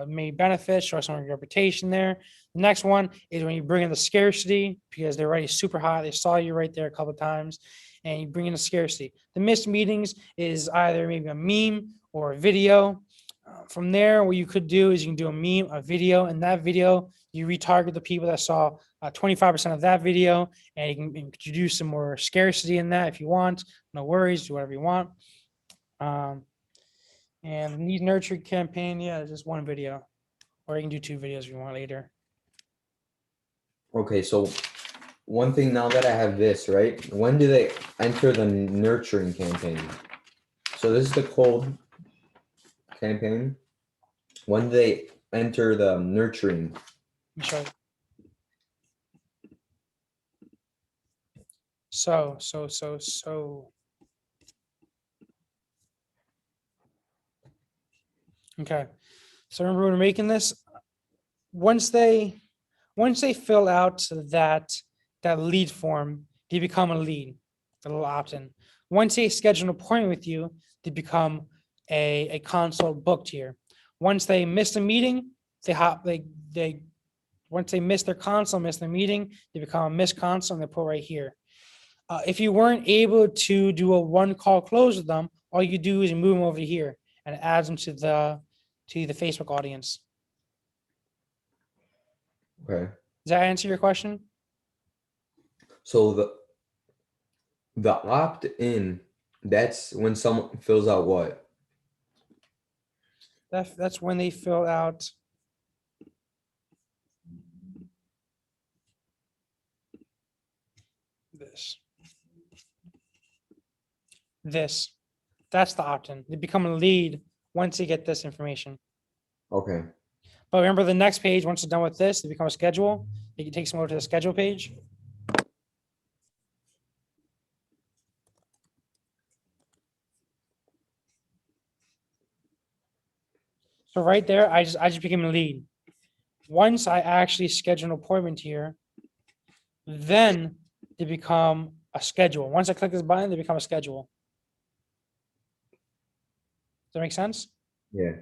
maybe benefits, show some of your reputation there. The next one is when you bring in the scarcity because they're already super hot. They saw you right there a couple of times, and you bring in the scarcity. The missed meetings is either maybe a meme or a video. From there, what you could do is you can do a meme, a video, and that video you retarget the people that saw 25% of that video, and you can introduce some more scarcity in that if you want. No worries, do whatever you want. And the need nurture campaign, yeah, it's just one video, or you can do 2 videos if you want later. Okay, so one thing now that I have this, right? When do they enter the nurturing campaign? So this is the cold campaign. When do they enter the nurturing? Let me show you. So. Okay. So remember when we're making this, once they fill out that lead form, they become a lead, a little opt-in. Once they schedule an appointment with you, they become a consult booked here. Once they miss a meeting, they once they miss their consult, miss their meeting, they become a missed consult and they put right here. If you weren't able to do a one call close with them, all you do is you move them over here and it adds them to the Facebook audience. Okay. Does that answer your question? So the opt-in, that's when someone fills out what? That's when they fill out this. That's the opt-in. They become a lead once they get this information. Okay. But remember the next page, once they're done with this, they become a schedule. It takes them over to the schedule page. So right there, I just became a lead. Once I actually schedule an appointment here, then they become a schedule. Once I click this button, they become a schedule. Does that make sense? Yeah.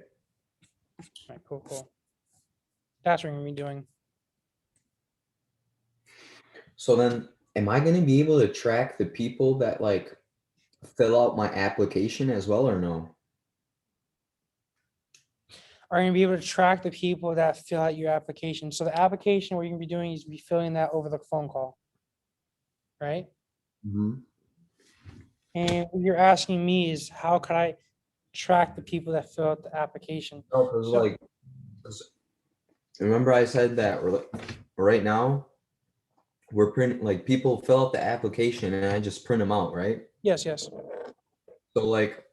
All right, cool. That's what we're gonna be doing. So then am I going to be able to track the people that like fill out my application as well or no? Are you gonna be able to track the people that fill out your application? So the application, what you're gonna be doing is be filling that over the phone call, right? Mm-hmm. And what you're asking me is how could I track the people that fill out the application? No, because So- like, remember I said that right now we're printing, like people fill out the application and I just print them out, right? Yes. So like,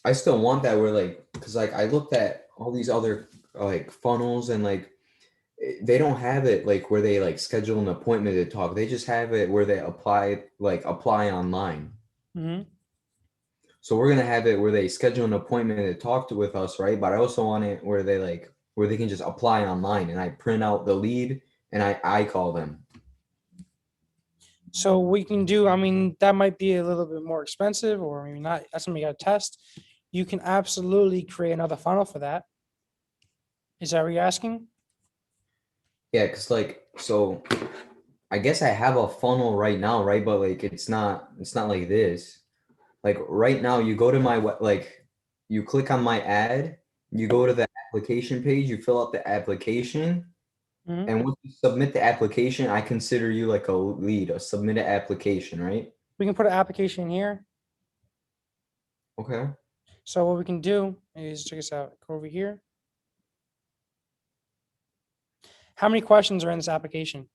I still want that where like, because like I looked at all these other like funnels and like they don't have it like where they like schedule an appointment to talk. They just have it where they apply online. Mm-hmm. So we're gonna have it where they schedule an appointment to talk with us, right? But I also want it where they can just apply online and I print out the lead and I call them. So we can do, I mean, that might be a little bit more expensive or maybe not. That's something you gotta test. You can absolutely create another funnel for that. Is that what you're asking? Yeah, because like so I guess I have a funnel right now, right? But like it's not like this. Like right now you go to my like you click on my ad, you go to the application page, you fill out the application, Mhm. and once you submit the application, I consider you like a lead, a submitted application, right? We can put an application here. Okay. So what we can do is check this out. Go over here. How many questions are in this application?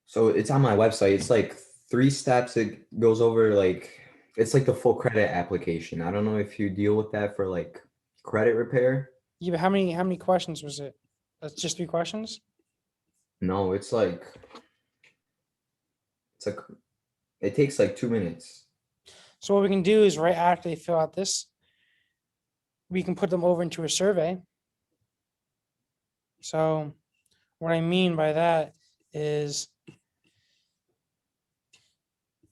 So it's on my website. It's like 3 steps. It goes over like it's like the full credit application. I don't know if you deal with that for like credit repair. Yeah, but how many questions was it? That's just 3 questions? No, it's like it takes like 2 minutes. So what we can do is right after they fill out this, we can put them over into a survey. So what I mean by that is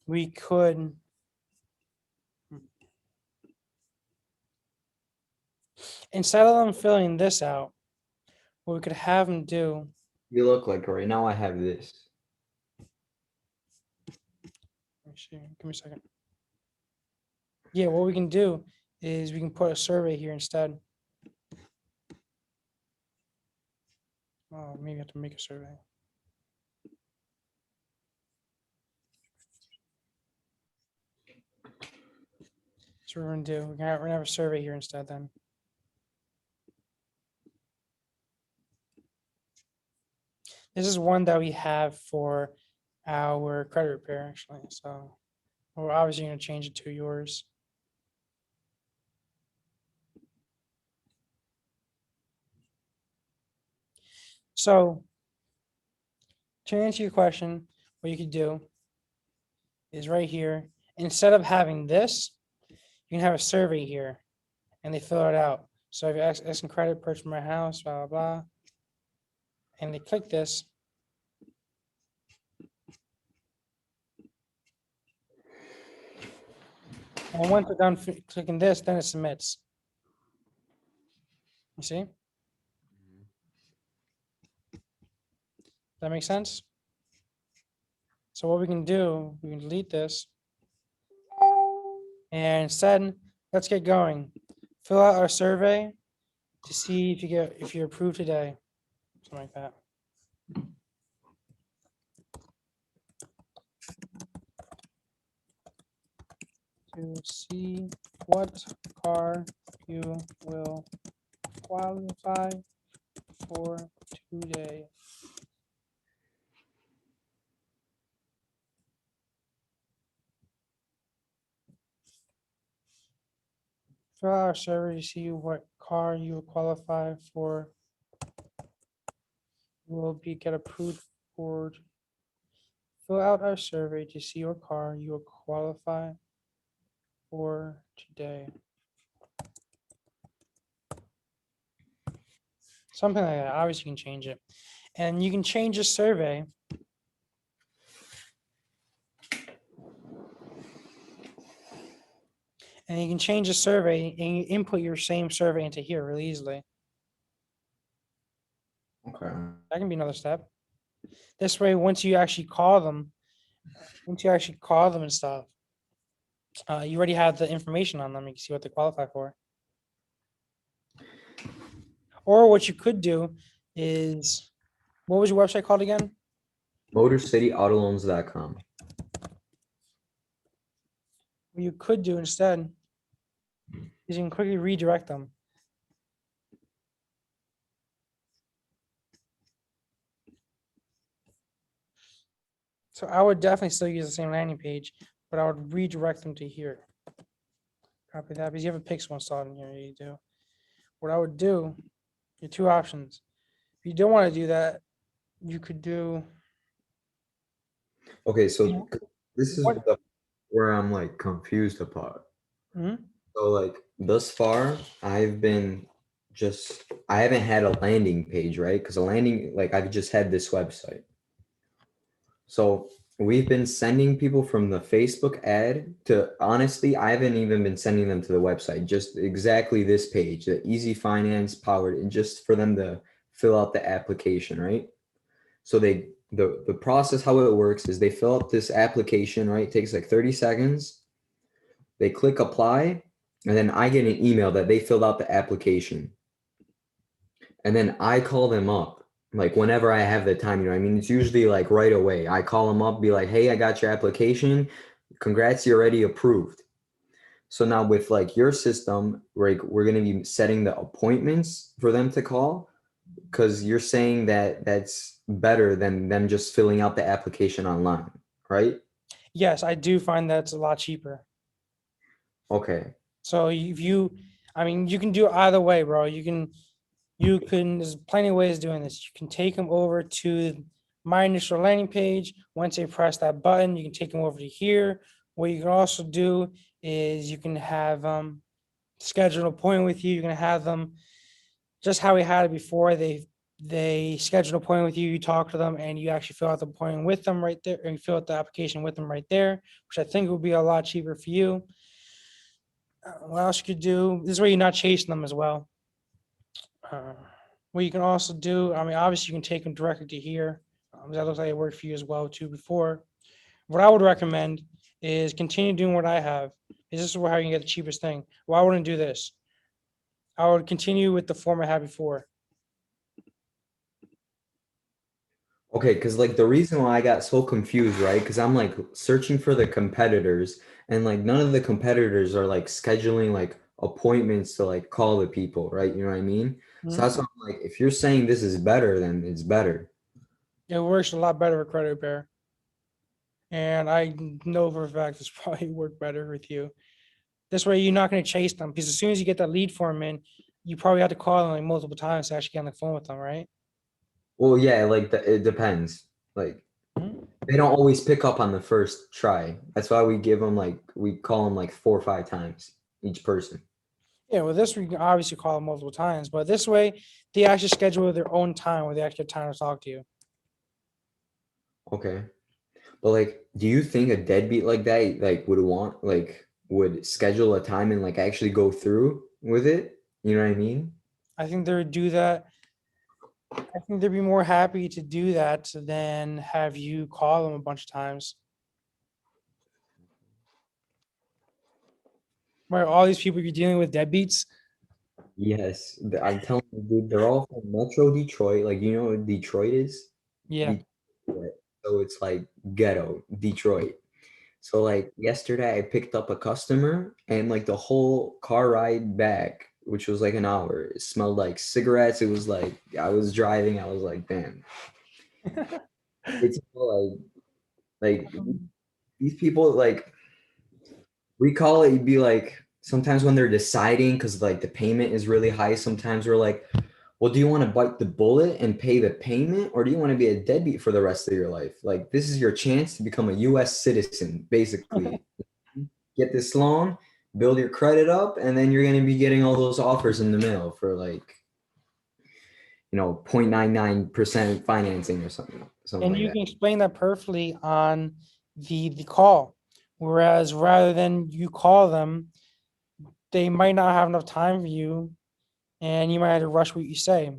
we could Instead of them filling this out, what we could have them do, You look like right now I have this. let me see, give me a second. Yeah, what we can do is we can put a survey here instead. Oh, maybe I have to make a survey. So we're gonna do, we're gonna have a survey here instead then. This is one that we have for our credit repair actually, so we're obviously gonna change it to yours. So to answer your question, what you could do is right here, instead of having this, you can have a survey here and they fill it out. So if you're asking credit, purchase my house, blah, blah, blah, and they click this. And once they're done clicking this, then it submits. You see? That makes sense? So what we can do, we can delete this. And instead, let's get going. Fill out our survey to see if you're approved today. Something like that. To see what car you will qualify for today. Fill out our survey to see what car you will qualify for. Get approved for. Fill out our survey to see what car you will qualify for today. Something like that. Obviously, you can change it. And you can change the survey. And you can change the survey and you input your same survey into here really easily. Okay. That can be another step. This way, once you actually call them and stuff, you already have the information on them. You can see what they qualify for. Or what you could do is, what was your website called again? MotorCityAutoLoans.com. What you could do instead is you can quickly redirect them. So I would definitely still use the same landing page, but I would redirect them to here. Copy that because you have a Pixel installed in here. You do. What I would do, your two options. If you don't want to do that, you could do. Okay, so this is What? where I'm like confused about. Mhm. So like thus far, I haven't had a landing page, right? Because I've just had this website. So we've been sending people from the Facebook ad to, honestly, I haven't even been sending them to the website, just exactly this page, the Easy Finance powered, and just for them to fill out the application, right? So the process, how it works is they fill out this application, right? It takes like 30 seconds. They click apply, and then I get an email that they filled out the application. And then I call them up, like whenever I have the time, you know, I mean, it's usually like right away. I call them up, be like, hey, I got your application. Congrats, you're already approved. So now with like your system, we're going to be setting the appointments for them to call, because you're saying that that's better than them just filling out the application online, right? Yes, I do find that's a lot cheaper. Okay. So if you, I mean, you can do it either way, bro. There's plenty of ways of doing this. You can take them over to my initial landing page. Once they press that button, you can take them over to here. What you can also do is you can have schedule an appointment with you. You can have them just how we had it before. They schedule an appointment with you, you talk to them, and you actually fill out the appointment with them right there, and you fill out the application with them right there, which I think would be a lot cheaper for you. What else you could do? This way you're not chasing them as well. What you can also do, I mean, obviously you can take them directly to here. That looks like it worked for you as well too before. What I would recommend is continue doing what I have. Is this is how you can get the cheapest thing? Well, I wouldn't do this. I would continue with the form I had before. Okay, because like the reason why I got so confused, right? Because I'm like searching for the competitors, and like none of the competitors are like scheduling like appointments to like call the people, right? You know what I mean? So that's why I'm like, if you're saying this is better, then it's better. It works a lot better with credit repair. And I know for a fact this probably work better with you. This way you're not going to chase them because as soon as you get that lead form in, you probably have to call them like multiple times to actually get on the phone with them, right? Well, yeah, like it depends. Like they don't always pick up on the first try. That's why we give them like we call them like 4 or 5 times each person. Yeah, well, this we can obviously call them multiple times, but this way they actually schedule their own time where they actually have time to talk to you. Okay. But like, do you think a deadbeat like that like would schedule a time and like actually go through with it? You know what I mean? I think they would do that. I think they'd be more happy to do that than have you call them a bunch of times. Right, all these people you're dealing with deadbeats. Yes, I'm telling you, dude, they're all from Metro Detroit. Like, you know what Detroit is? Yeah. Detroit. So it's like ghetto Detroit. So like yesterday I picked up a customer and like the whole car ride back, which was like an hour, it smelled like cigarettes. It was like I was driving, I was like, damn. It's like these people like we call it be like sometimes when they're deciding because like the payment is really high, sometimes we're like, well, do you want to bite the bullet and pay the payment, or do you want to be a deadbeat for the rest of your life? Like this is your chance to become a US citizen, basically. Get this loan, build your credit up, and then you're gonna be getting all those offers in the mail for like 0.99% financing or something And like you that. can explain that perfectly on the call. Whereas rather than you call them, they might not have enough time for you and you might have to rush what you say.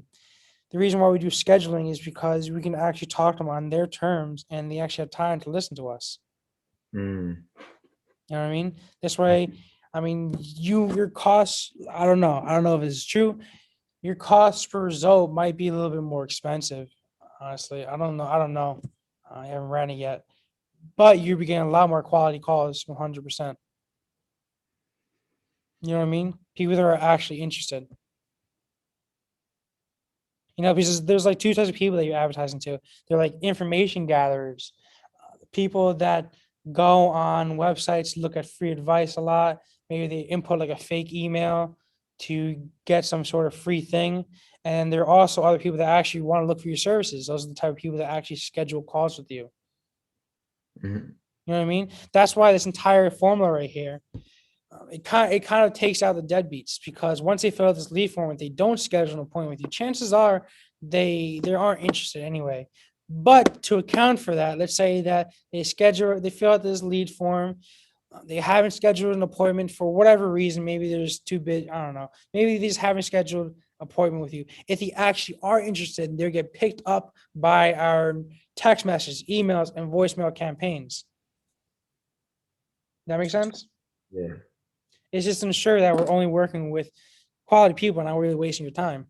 The reason why we do scheduling is because we can actually talk to them on their terms and they actually have time to listen to us. Mm. You know what I mean? This way, I mean, your costs, I don't know. I don't know if it's true. Your cost per result might be a little bit more expensive. Honestly, I don't know. I don't know. I haven't ran it yet, but you're getting a lot more quality calls, 100%. You know what I mean? People that are actually interested. You know, because there's like two types of people that you're advertising to. They're like information gatherers, people that go on websites, look at free advice a lot. Maybe they input like a fake email to get some sort of free thing. And there are also other people that actually want to look for your services. Those are the type of people that actually schedule calls with you. Mhm. You know what I mean? That's why this entire formula right here, it kind of takes out the deadbeats because once they fill out this lead form, if they don't schedule an appointment with you, chances are they aren't interested anyway. But to account for that, let's say that they fill out this lead form, they haven't scheduled an appointment for whatever reason. Maybe there's too big. I don't know. Maybe they just haven't scheduled appointment with you. If they actually are interested, they get picked up by our text messages, emails, and voicemail campaigns. That makes sense? Yeah. It's just to ensure that we're only working with quality people and not really wasting your time.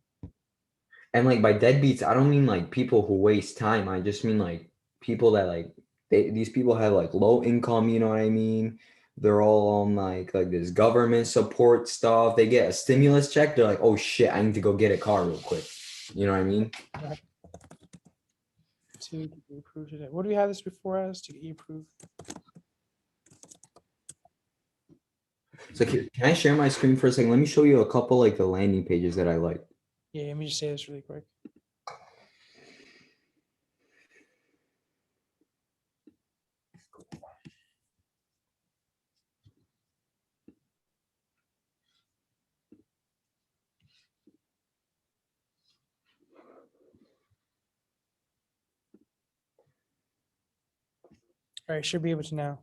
And like by deadbeats, I don't mean like people who waste time. I just mean like people that like these people have like low income, you know what I mean? They're all on like this government support stuff. They get a stimulus check, they're like, oh shit, I need to go get a car real quick. You know what I mean? To get you approved today. What do we have this before as to get you approved? So can I share my screen for a second? Let me show you a couple like the landing pages that I like. Yeah, let me just say this really quick. All right, should be able to now.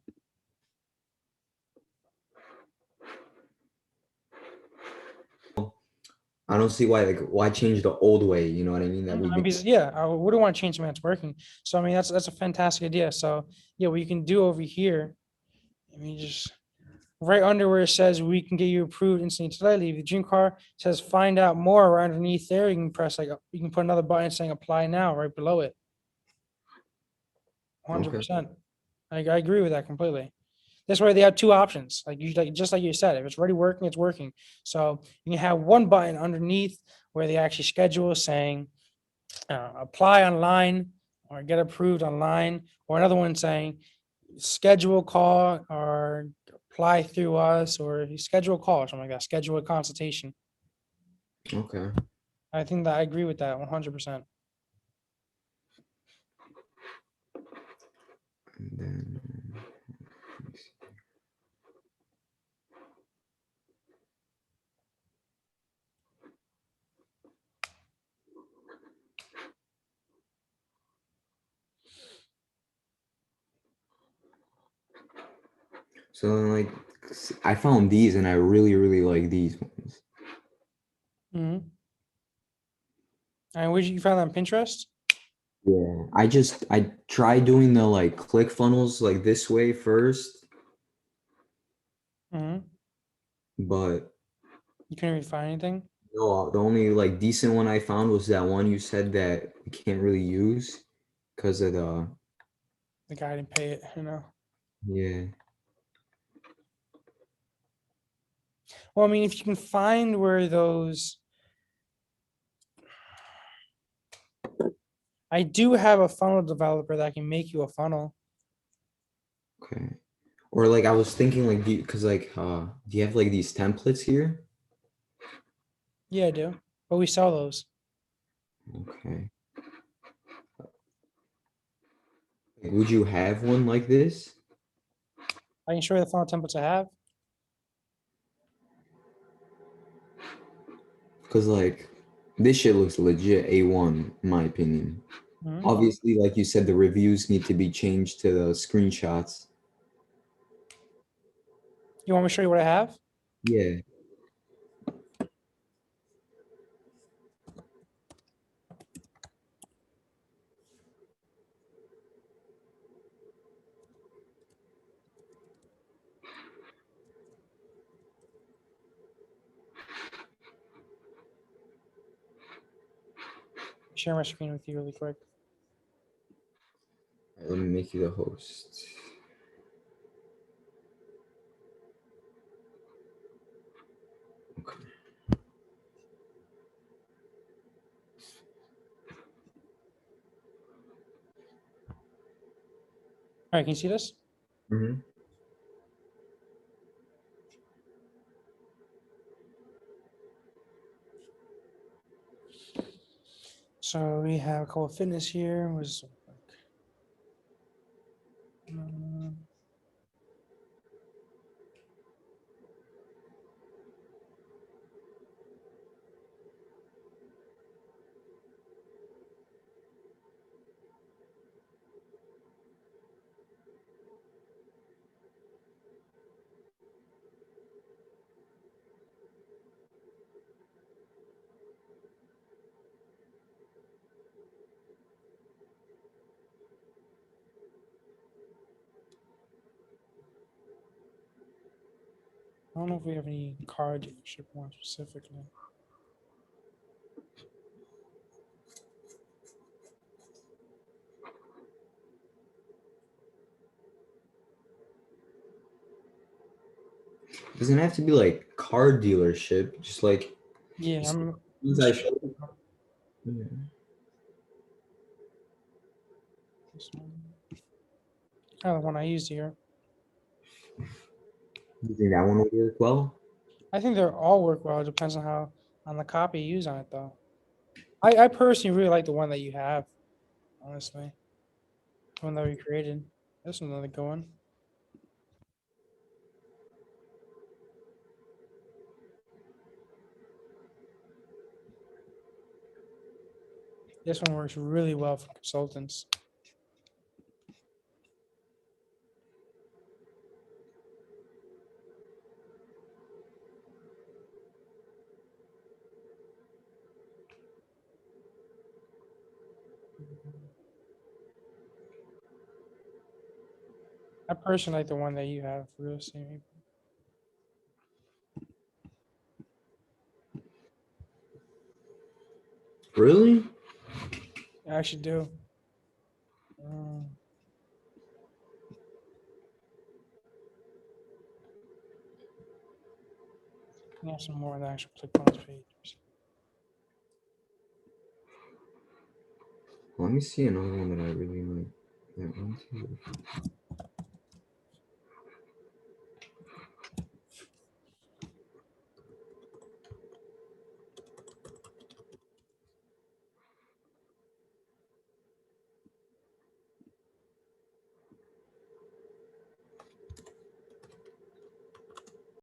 I don't see why change the old way. You know what I mean? That we've been. Yeah, I wouldn't want to change something that's working. So I mean, that's a fantastic idea. So yeah, what you can do over here, I mean, just right under where it says we can get you approved instantly today, leave the dream car says find out more right underneath there. You can press you can put another button saying apply now right below it. Okay. 100%. I agree with that completely. This way they have two options. Just like you said, if it's already working, it's working. So you can have one button underneath where they actually schedule saying apply online or get approved online, or another one saying schedule a call or apply through us or schedule a call or something like that. Schedule a consultation. Okay. I think that I agree with that 100%. And then. So like I found these and I really like these ones. Mm-hmm. And where you found that on Pinterest? Yeah. I tried doing the like click funnels like this way first, Mm-hmm. but You couldn't really find anything. no, the only like decent one I found was that one you said that you can't really use because of the The guy didn't pay it, you know. yeah. Well, I mean, if you can find where those, I do have a funnel developer that can make you a funnel. Okay. Or like I was thinking like because like do you have like these templates here? Yeah, I do. But we sell those. Okay. Like, would you have one like this? I can show you the funnel templates I have. Because like this shit looks legit A1 in my opinion. Mhm. Obviously, like you said, the reviews need to be changed to the screenshots. You want me to show you what I have? Yeah. Share my screen with you really quick. Let me make you the host. Okay. All right, can you see this? Mm-hmm. So we have a couple of fitness here. I don't know if we have any car dealership ones specifically. Doesn't have to be like car dealership, just like Yeah, I'm. things I showed. Yeah. This one. Oh, the one I used here. You think that one will work well? I think they're all work well. It depends on the copy you use on it though. I personally really like the one that you have, honestly. The one that we created. That's another good one. This one works really well for consultants. I personally like the one that you have, real estate. Really? I actually do. Um, yeah, some more on the actual click bonus page. Let me see another one that I really like. Yeah, one, two.